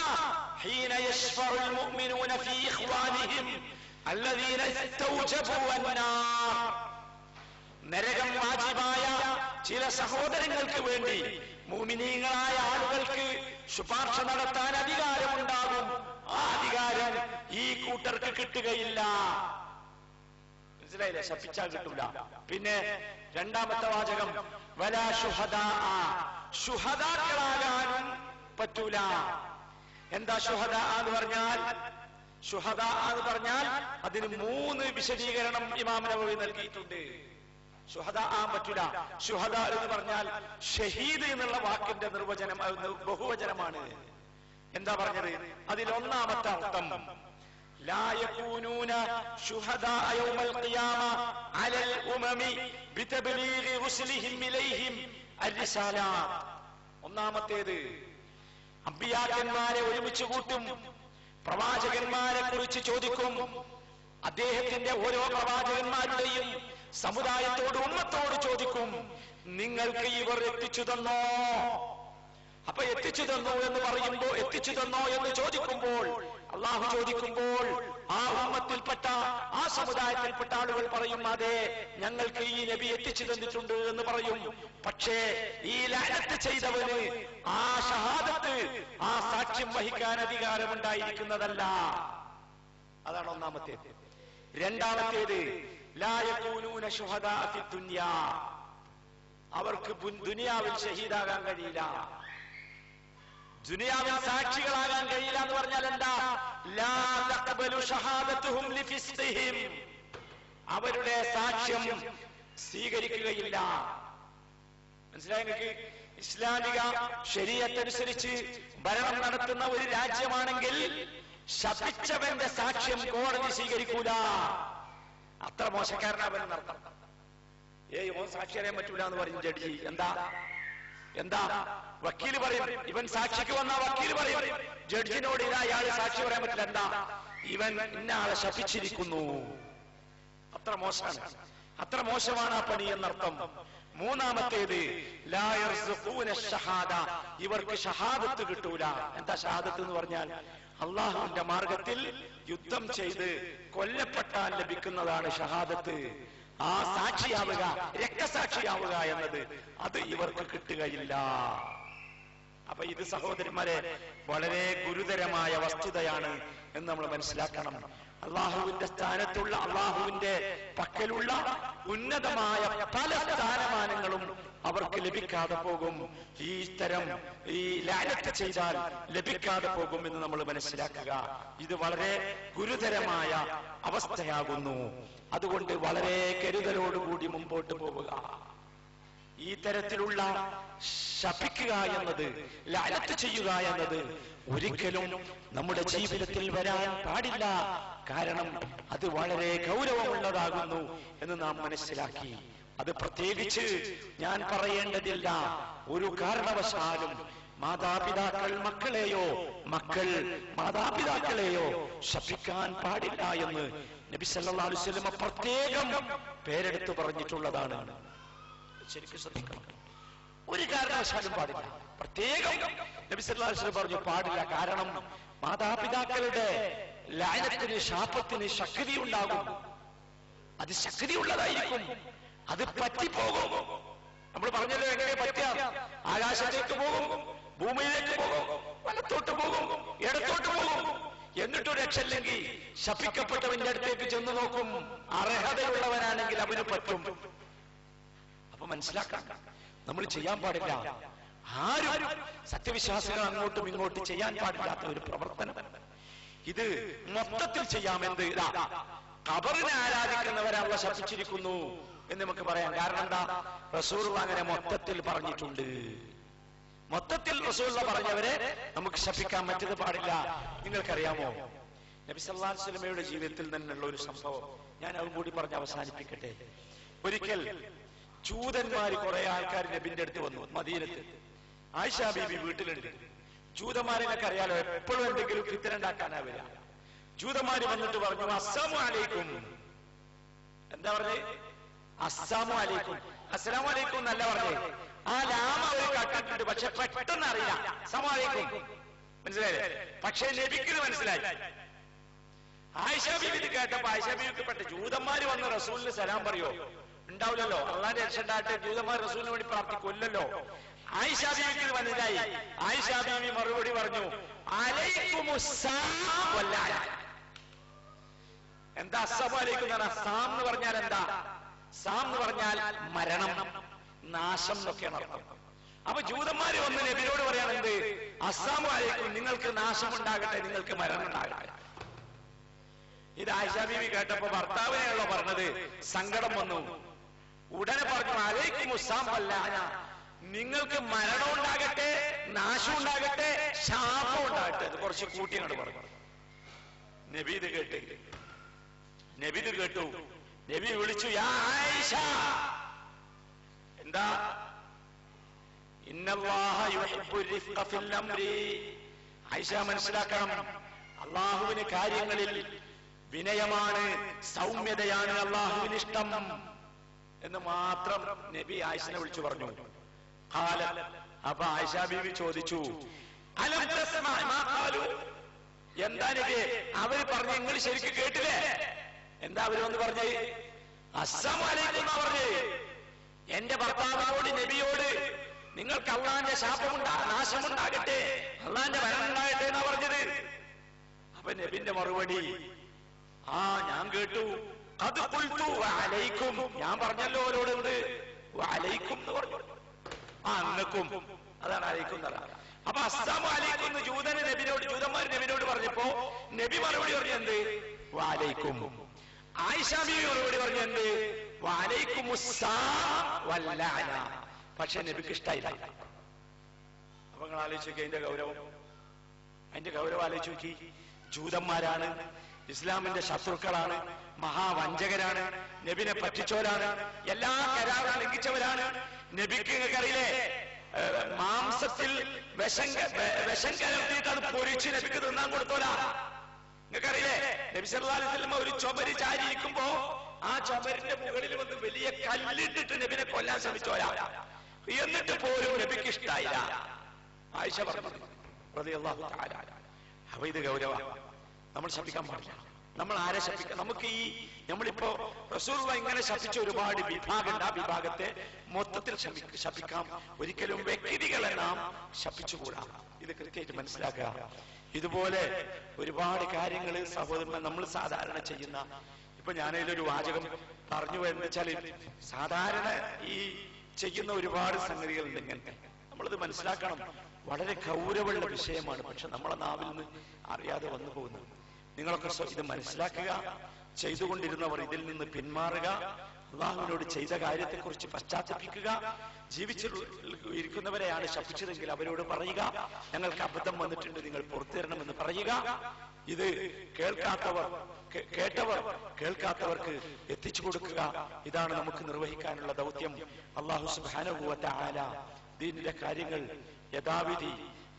ഹീന യശ്ഫഉൽ മുഅ്മിനൂന ഫീ ഇഖ്വാനിഹിം അല്ലദീന ഇസ്തൗജബു അന്നാർ. നരകം വാജിബായ ചില സഹോദരങ്ങൾക്ക് വേണ്ടി മുഅ്മിനീങ്ങളായ ആളുകൾക്ക് ശുപാർശ നടത്താൻ അധികാരമുണ്ടാകും. ആ അധികാരം ഈ കൂട്ടർക്ക് കിട്ടുകയില്ല. മനസ്സിലായില്ലേ? ശപിച്ചാൽ കിട്ടൂല. പിന്നെ രണ്ടാമത്തെ വാചകം വലാ ശുഹദാ, ശുഹദാക്കളാകാനും പറ്റൂല. എന്താ ശുഹദാ എന്ന് പറഞ്ഞാൽ? ശുഹദാ എന്ന് പറഞ്ഞാൽ അതിന് 3 വിശദീകരണം ഇമാം നവവി നൽകിയിട്ടുണ്ട്. ശുഹദാ ആൻ പറ്റൂല. ശുഹദാ എന്ന് പറഞ്ഞാൽ ഷഹീദ് എന്നുള്ള വാക്കിന്റെ നിർവചനം ബഹുവചനമാണ്. എന്താ പറഞ്ഞത്? അതിൽ ഒന്നാമത്തെ അർത്ഥം ലാ യകൂനൂന ശുഹദാ യൗമൽ ഖിയാമ അലൽ ഉമമി ബിതബ്ലീഗി റുസുലിഹിം ഇലൈഹിം അർരിസാലാത്ത്. ഒന്നാമത്തേത്, അമ്പിയാക്കന്മാരെ ഒരുമിച്ച് കൂട്ടും, പ്രവാചകന്മാരെ കുറിച്ച് ചോദിക്കും. അദ്ദേഹത്തിന്റെ ഓരോ പ്രവാചകന്മാരുടെയും സമുദായത്തോട് ഉമ്മത്തോട് ചോദിക്കും, നിങ്ങൾക്ക് ഇവർ എത്തിച്ചു തന്നോ? അപ്പൊ എത്തിച്ചു തന്നു എന്ന് പറയുമ്പോ, എത്തിച്ചു തന്നോ എന്ന് ചോദിക്കുമ്പോൾ, അള്ളാഹു ചോദിക്കുമ്പോൾ ആ ഉമ്മത്തിൽപ്പെട്ട ആ സമുദായത്തിൽപ്പെട്ട ആളുകൾ പറയും, അതെ ഞങ്ങൾക്ക് ഈ നബി എത്തിച്ചു തന്നിട്ടുണ്ട് എന്ന് പറയും. പക്ഷേ ഈ ലഅനത്ത് ചെയ്തവന് ആ ഷഹാദത്ത്, ആ സാക്ഷ്യം വഹിക്കാൻ അധികാരമുണ്ടായിരിക്കുന്നതല്ല. അതാണ് ഒന്നാമത്തേത്. രണ്ടാമത്തേത് ലാ യകൂനൂന ശുഹദാ ഫി ദുനിയാ, അവർക്ക് ദുനിയാവിൽ ഷഹീദാകാൻ കഴിയില്ല. ദുനിയാവിൽ സാക്ഷികളാകാൻ കഴിയില്ല എന്ന് പറഞ്ഞാൽ എന്താ? ലാ തഖ്ബലു ഷഹാദത്തുഹും ലിഫിസ്ഖിഹിം, അവരുടെ സാക്ഷ്യം സ്വീകരിക്കുകയില്ല. മനസ്സിലായി നിങ്ങൾക്ക്? ഇസ്ലാമിക ശരീഅത്തനുസരിച്ച് ഭരണം നടത്തുന്ന ഒരു രാജ്യമാണെങ്കിൽ ശപിച്ചവന്റെ സാക്ഷ്യം കോടതി സ്വീകരിക്കൂല. അത്ര മോശക്കാരനാവനെന്നർത്ഥം. ഓൻ സാക്ഷി അറിയാൻ പറ്റൂല എന്ന് പറയും ജഡ്ജി. എന്താ വക്കീല് പറയും, ഇവൻ സാക്ഷിക്ക് വന്ന വക്കീല് പറയും ജഡ്ജിനോട്, ഇതാ അയാൾ സാക്ഷി പറയാൻ പറ്റില്ല. എന്താ? ഇവൻ ഇന്നയാളെ ശപിച്ചിരിക്കുന്നു. അത്ര മോശമാണ്, അത്ര മോശമാണ് ആ പണി എന്നർത്ഥം. മൂന്നാമത്തേത് ലാ യർസുഖൂന ഷഹാദ, ഇവർക്ക് ഷഹാദത്ത് കിട്ടൂല. എന്താ ഷഹാദത്ത് എന്ന് പറഞ്ഞാൽ? അള്ളാഹുവിന്റെ മാർഗത്തിൽ യുദ്ധം ചെയ്ത് കൊല്ലപ്പെട്ടാൽ ലഭിക്കുന്നതാണ് ഷഹാദത്ത്. ആ സാക്ഷിയാവുക, രക്തസാക്ഷിയാവുക എന്നത് അത് ഇവർക്ക് കിട്ടുകയില്ല. അപ്പൊ ഇത് സഹോദരന്മാരെ വളരെ ഗുരുതരമായ വസ്തുതയാണ് എന്ന് നമ്മൾ മനസ്സിലാക്കണം. അള്ളാഹുവിന്റെ സ്ഥാനത്തുള്ള, അള്ളാഹുവിന്റെ പക്കലുള്ള ഉന്നതമായ പല സ്ഥാനമാനങ്ങളും അവർക്ക് ലഭിക്കാതെ പോകും. ഈ തരം ഈ ലഅനത്ത് ചെയ്താൽ ലഭിക്കാതെ പോകും എന്ന് നമ്മൾ മനസ്സിലാക്കുക. ഇത് വളരെ ഗുരുതരമായ അവസ്ഥയാകുന്നു. അതുകൊണ്ട് വളരെ കരുതലോടുകൂടി മുമ്പോട്ട് പോവുക. ഈ തരത്തിലുള്ള ശപിക്കുക എന്നത്, ലഅനത്ത് ചെയ്യുക എന്നത് ഒരിക്കലും നമ്മുടെ ജീവിതത്തിൽ വരാൻ പാടില്ല. കാരണം അത് വളരെ ഗൗരവമുള്ളതാകുന്നു എന്ന് നാം മനസ്സിലാക്കി. അത് പ്രത്യേകിച്ച് ഞാൻ പറയേണ്ടതില്ല. ഒരു കാരണവശാലും മാതാപിതാക്കൾ മക്കളെയോ, മക്കൾ മാതാപിതാക്കളെയോ ശപിക്കാൻ പാടില്ല എന്ന് നബി സല്ലല്ലാഹു അലൈഹി വസല്ലം പ്രത്യേകം പേരെടുത്ത് പറഞ്ഞിട്ടുള്ളതാണ്. ശരിക്കും ശ്രദ്ധിക്കണം. ഒരു കാരണവശാലും പാടില്ല. പ്രത്യേകം നബി സല്ലല്ലാഹു അലൈഹി വസല്ലം പറഞ്ഞു പാടില്ല. കാരണം മാതാപിതാക്കളുടെ ലഅനത്തിന്, ശാപത്തിന് ശക്തി ഉണ്ടാകും. അത് ശക്തിയുള്ളതായിരിക്കും. അത് പറ്റിപ്പോകും. നമ്മൾ പറഞ്ഞല്ലോ എങ്ങനെ പറ്റാം? ആകാശത്തേക്ക് പോകും, ഭൂമിയിലേക്ക് പോകും, വലത്തോട്ട് പോകും, ഇടത്തോട്ട് പോകും. എന്നിട്ടും രക്ഷയില്ലെങ്കിൽ ശപിക്കപ്പെട്ടവന്റെ അടുത്തേക്ക് ചെന്ന് നോക്കും. അർഹതയുള്ളവനാണെങ്കിൽ അവന് പറ്റും. അപ്പൊ മനസ്സിലാക്കാം, നമ്മൾ ചെയ്യാൻ പാടില്ല. ആരും സത്യവിശ്വാസികൾ അങ്ങോട്ടും ഇങ്ങോട്ടും ചെയ്യാൻ പാടില്ലാത്ത ഒരു പ്രവർത്തനം. ഇത് മൊത്തത്തിൽ ചെയ്യാമെന്ത്? ഖബറിനെ ആരാധിക്കുന്നവരെ അള്ളാഹു ശപിച്ചിരിക്കുന്നു എന്ന് നമുക്ക് പറയാം. കാരണം എന്താ? റസൂലുള്ളാഹി അങ്ങനെ മൊത്തത്തിൽ പറഞ്ഞിട്ടുണ്ട്. മൊത്തത്തിൽ റസൂലുള്ളാഹി പറഞ്ഞവരെ നമുക്ക് ശപിക്കാൻ പറ്റുന്നത് പാടില്ല. നിങ്ങൾക്കറിയാമോ, നബി സല്ലല്ലാഹു അലൈഹി വസല്ലമയുടെ ജീവിതത്തിൽ തന്നെയുള്ള ഒരു സംഭവം ഞാൻ അതും കൂടി പറഞ്ഞ് അവസാനിപ്പിക്കട്ടെ. ഒരിക്കൽ ജൂതന്മാര് കുറെ ആൾക്കാർ നബിന്റെ അടുത്ത് വന്നു. മദീനത്ത് ആയിഷ ബീബി വീട്ടിലുണ്ട്. ജൂതന്മാരെന്നൊക്കെ അറിയാലോ, എപ്പോഴും എന്തെങ്കിലും ഫിത്ന ഉണ്ടാക്കാനാവില്ല. ജൂതന്മാര് വന്നിട്ട് പറഞ്ഞു അസ്സലാമു അലൈക്കും. എന്താ പറഞ്ഞേ? അസ്സലാമു അലൈക്കും. അസ്സലാമു അലൈക്കും എന്നല്ല പറഞ്ഞേ. ആ ലാമ അവർ കാട്ടിട്ടുണ്ട്, പക്ഷെ പെട്ടെന്ന് അറിയില്ല. അസ്സലാമു അലൈക്കും മനസ്സിലായില്ലേ? പക്ഷെ നബിക്ക് മനസ്സിലായി. ആയിഷ ബീബി കേട്ടപ്പോ ആയിഷ ബീവിക്ക് പെട്ട ജൂതന്മാര് വന്ന് റസൂലിന് സലാം പറയോ? ഉണ്ടാവില്ലല്ലോ. അള്ളാന്റെ രക്ഷ ഉണ്ടായിട്ട് ജൂതന്മാർ റസൂലിന് വേണ്ടി പ്രാർത്ഥിക്കില്ലല്ലോ. ആയിഷ ബീവിക്ക് മനസ്സിലായി. ആയിഷ ബീവി മറുപടി പറഞ്ഞു, അലൈക്കുമുസ്സലാം വല്ലാന. എന്താ അസ്സലാമു അലൈക്കും എന്ന് പറഞ്ഞാൽ? സാം എന്ന് പറഞ്ഞാൽ എന്താ? സാം എന്ന് പറഞ്ഞാൽ മരണം, നാശം എന്നൊക്കെയാണ് അർത്ഥം. അപ്പൊ ജൂതന്മാര് വന്ന് നബിയോട് പറയാനെന്ത്? അസ്സലാമു അലൈക്കും, നിങ്ങൾക്ക് നാശം ഉണ്ടാകട്ടെ, നിങ്ങൾക്ക് മരണം ഉണ്ടാകട്ടെ. ഇത് ആയിഷ ബീവി കേട്ടപ്പോ ഭർത്താവിനെയാണല്ലോ പറഞ്ഞത്, സങ്കടം വന്നു. ഉടനെ പറഞ്ഞു, അലൈക്കുമുസ്സലാം വല്ലാന, നിങ്ങൾക്ക് മരണം ഉണ്ടാകട്ടെ, നാശം ഉണ്ടാകട്ടെ, ശാപം ഉണ്ടാകട്ടെ. അത് കുറച്ച് കൂട്ടി അങ്ങോട്ട് പറഞ്ഞു. നബി ഇത് കേട്ടു. നബി വിളിച്ചു, യാ ആയിഷ. എന്താ? ഇന്നല്ലാഹ യുഹിബ്ബു റിഫ്ഖ ഫിൽ അംരി. ആയിഷ മനസ്സിലാക്കണം, അള്ളാഹുവിന് കാര്യങ്ങളിൽ വിനയമാണ്, സൗമ്യതയാണ് അള്ളാഹുവിന് ഇഷ്ടം എന്ന് മാത്രം നബി ആയിഷനെ വിളിച്ചു പറഞ്ഞു. അപ്പൊ ആയിഷ ബീവി ചോദിച്ചു, അലം തസ്മഅ മാ ഖാലു. എന്താ നബി അവര് പറഞ്ഞു? നിങ്ങൾ ശരിക്കും കേട്ടില്ലേ? എന്താ അവര് വന്ന് പറഞ്ഞേ? അസ്സലാമു അലൈക്കും എന്നാ പറഞ്ഞേ. എന്റെ ഭർത്താവിനോട്, നബിയോട്, നിങ്ങൾക്ക് അള്ളാന്റെ നാശമുണ്ടാകട്ടെ, അള്ളാന്റെ മരണം ഉണ്ടാകട്ടെ എന്നാ പറഞ്ഞത്. അപ്പൊ നബിന്റെ മറുപടി, ഞാൻ കേട്ടു. അത് ഖുൽതു വഅലൈക്കും, ഞാൻ പറഞ്ഞല്ലോ അവരോട് എന്ത്? വഅലൈക്കും എന്ന് പറഞ്ഞു. അന്നക്കും, അതാണ് അലൈക്കും എന്ന് പറഞ്ഞത്. അപ്പൊ അസ്സലാമു അലൈക്കും എന്ന് ജൂതന്മാർ നബിനോട് പറഞ്ഞപ്പോ നബി മറുപടി പറഞ്ഞു എന്ത്? വഅലൈക്കും. ആയിഷ ബീവി മറുപടി പറഞ്ഞു എന്ത്? വഅലൈക്കുമുസ്സലാം വല്ലഅന. പക്ഷെ നബിക്ക് ഇഷ്ടായില്ല. അപ്പൊ നിങ്ങൾ ആലോചിച്ച് നോക്കി അതിന്റെ ഗൗരവം ആലോചിച്ച് നോക്കി. ജൂതന്മാരാണ്, ഇസ്ലാമിന്റെ ശത്രുക്കളാണ്, മഹാവഞ്ചകരാണ്, നബിനെ പറ്റിച്ചോരാണ്, എല്ലാ കരാറും ലംഘിച്ചവരാണ്. നബിക്ക് നിങ്ങൾക്കറിയില്ലേ, മാംസത്തിൽ വിഷം കലർത്തിയിട്ട് അത് പൊരിച്ച് നബിക്ക് തിന്നാൻ കൊടുത്തോല. നിങ്ങൾക്കറിയില്ലേ, നബി സല്ലല്ലാഹു അലൈഹി വസല്ലം ഒരു ചുമര് ചാരിയിരിക്കുമ്പോ ആ ചുമരിന്റെ മുകളിൽ വന്ന് വലിയ കല്ലിട്ടിട്ട് നബിനെ കൊല്ലാൻ ശ്രമിച്ചോരാ. എന്നിട്ട് പോലും നബിക്ക് ഇഷ്ടായില്ല. ആയിഷ പറഞ്ഞു റളിയല്ലാഹു തആല. അപ്പൊ ഇത് ഗൗരവമാണ്. നമ്മൾ ശപിക്കാൻ പാടില്ല. നമ്മൾ ആരെ ശപിക്കാം? നമ്മളിപ്പോ റസൂലുള്ളാഹി ഇങ്ങനെ ശപിച്ച ഒരുപാട് വിഭാഗമുണ്ട്. ആ വിഭാഗത്തെ മൊത്തത്തിൽ ശപിക്കാം. ഒരിക്കലും വ്യക്തികളെ നാം ശപിച്ചുകൂടാ. ഇത് കൃത്യമായിട്ട് മനസ്സിലാക്കുക. ഇതുപോലെ ഒരുപാട് കാര്യങ്ങൾ സഹോദരന്മാർ നമ്മൾ സാധാരണ ചെയ്യുന്ന, ഇപ്പൊ ഞാനതിലൊരു വാചകം പറഞ്ഞു എന്ന് വെച്ചാൽ, സാധാരണ ഈ ചെയ്യുന്ന ഒരുപാട് സംഗതികളുണ്ട്. ഇങ്ങനത്തെ നമ്മളത് മനസ്സിലാക്കണം. വളരെ ഗൗരവമുള്ള വിഷയമാണ്. പക്ഷെ നമ്മളെ നാവിൽ നിന്ന് അറിയാതെ വന്നു പോകുന്നു. നിങ്ങളൊക്കെ ഇത് മനസ്സിലാക്കുക. ചെയ്തുകൊണ്ടിരുന്നവർ ഇതിൽ നിന്ന് പിന്മാറുക. അള്ളാഹുവിനോട് ചെയ്ത കാര്യത്തെക്കുറിച്ച് പശ്ചാത്തപിക്കുക. ജീവിച്ചിരിക്കുന്നവരെയാണ് ശപിച്ചതെങ്കിൽ അവരോട് പറയുക, ഞങ്ങൾക്ക് അബദ്ധം വന്നിട്ടുണ്ട്, നിങ്ങൾ പുറത്തു തരണമെന്ന് പറയുക. ഇത് കേൾക്കാത്തവർക്ക് എത്തിച്ചു കൊടുക്കുക. ഇതാണ് നമുക്ക് നിർവഹിക്കാനുള്ള ദൗത്യം. അല്ലാഹു സുബ്ഹാനഹു വ തആല ദീനിന്റെ കാര്യങ്ങൾ യഥാവിധി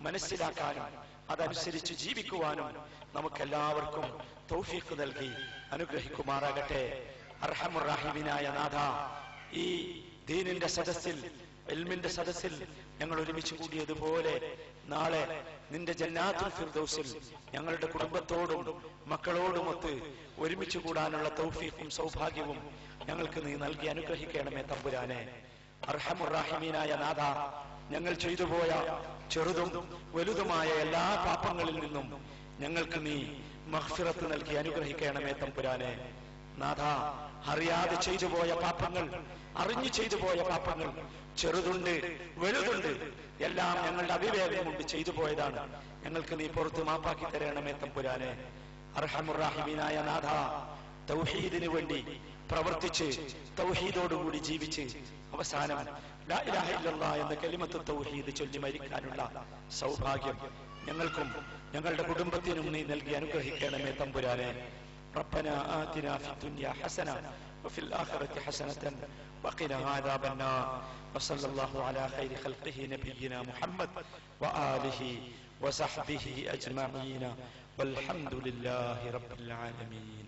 മനസ്സിലാക്കാനും അതനുസരിച്ച് ജീവിക്കുവാനും നമുക്കെല്ലാവർക്കും തൗഫീഖ് നൽകി അനുഗ്രഹിക്കുമാറാകട്ടെ. അർഹമുർ റഹീമിനായ നാഥ, ഈ ദീനിന്റെ സദസ്സിൽ, ഇൽമിന്റെ സദസ്സിൽ ഞങ്ങൾ ഒരുമിച്ച് കൂടിയതുപോലെ നാളെ നിന്റെ ജന്നാത്തുൽ ഫിർദൗസിൽ ഞങ്ങളുടെ കുടുംബത്തോടും മക്കളോടുമൊത്ത് ഒരുമിച്ച് കൂടാനുള്ള തൗഫീഖും സൗഭാഗ്യവും ഞങ്ങൾക്ക് നീ നൽകി അനുഗ്രഹിക്കണമേ തമ്പുരാനെ. അർഹമുർ റഹീമിനായ നാഥ, ഞങ്ങൾ ചെയ്തുപോയ ചെറുതും വലുതുമായ എല്ലാ പാപങ്ങളിൽ നിന്നും ഞങ്ങൾക്ക് നീ മഗ്ഫിറത്ത് നൽകി അനുഗ്രഹിക്കണമേ തമ്പുരാനെ. നാഥ, അറിയാതെ ചെയ്തു പോയ പാപങ്ങൾ, അറിഞ്ഞു ചെയ്തു പോയ പാപങ്ങൾ, ചെറുതുണ്ട് വലുതുണ്ട്, എല്ലാം ഞങ്ങളുടെ അവിവേകം കൊണ്ട് ചെയ്തു പോയതാണ്. ഞങ്ങൾക്ക് നീ പുറത്ത് മാപ്പാക്കി തരണമേ തമ്പുരാനെ. അർഹമുർ റഹീമിനായ നാഥ, തൗഹീദിന് വേണ്ടി പ്രവർത്തിച്ച് തൗഹീദോടുകൂടി ജീവിച്ച് അവസാനം ലാ ഇലാഹ ഇല്ലല്ലാഹ് എന്ന കലിമത്ത് തൗഹീദ് ചൊല്ലി മരിക്കാനുള്ള സൗഭാഗ്യം ഞങ്ങൾക്കും ഞങ്ങളുടെ കുടുംബത്തിനും നീ നൽകി അനുഗ്രഹിക്കണമേ തമ്പുരാനെ. ربنا آتنا في الدنيا حسنة وفي الآخرة حسنة وقنا عذاب النار وصلى الله على خير خلقه نبينا محمد وآله وصحبه أجمعين والحمد لله رب العالمين.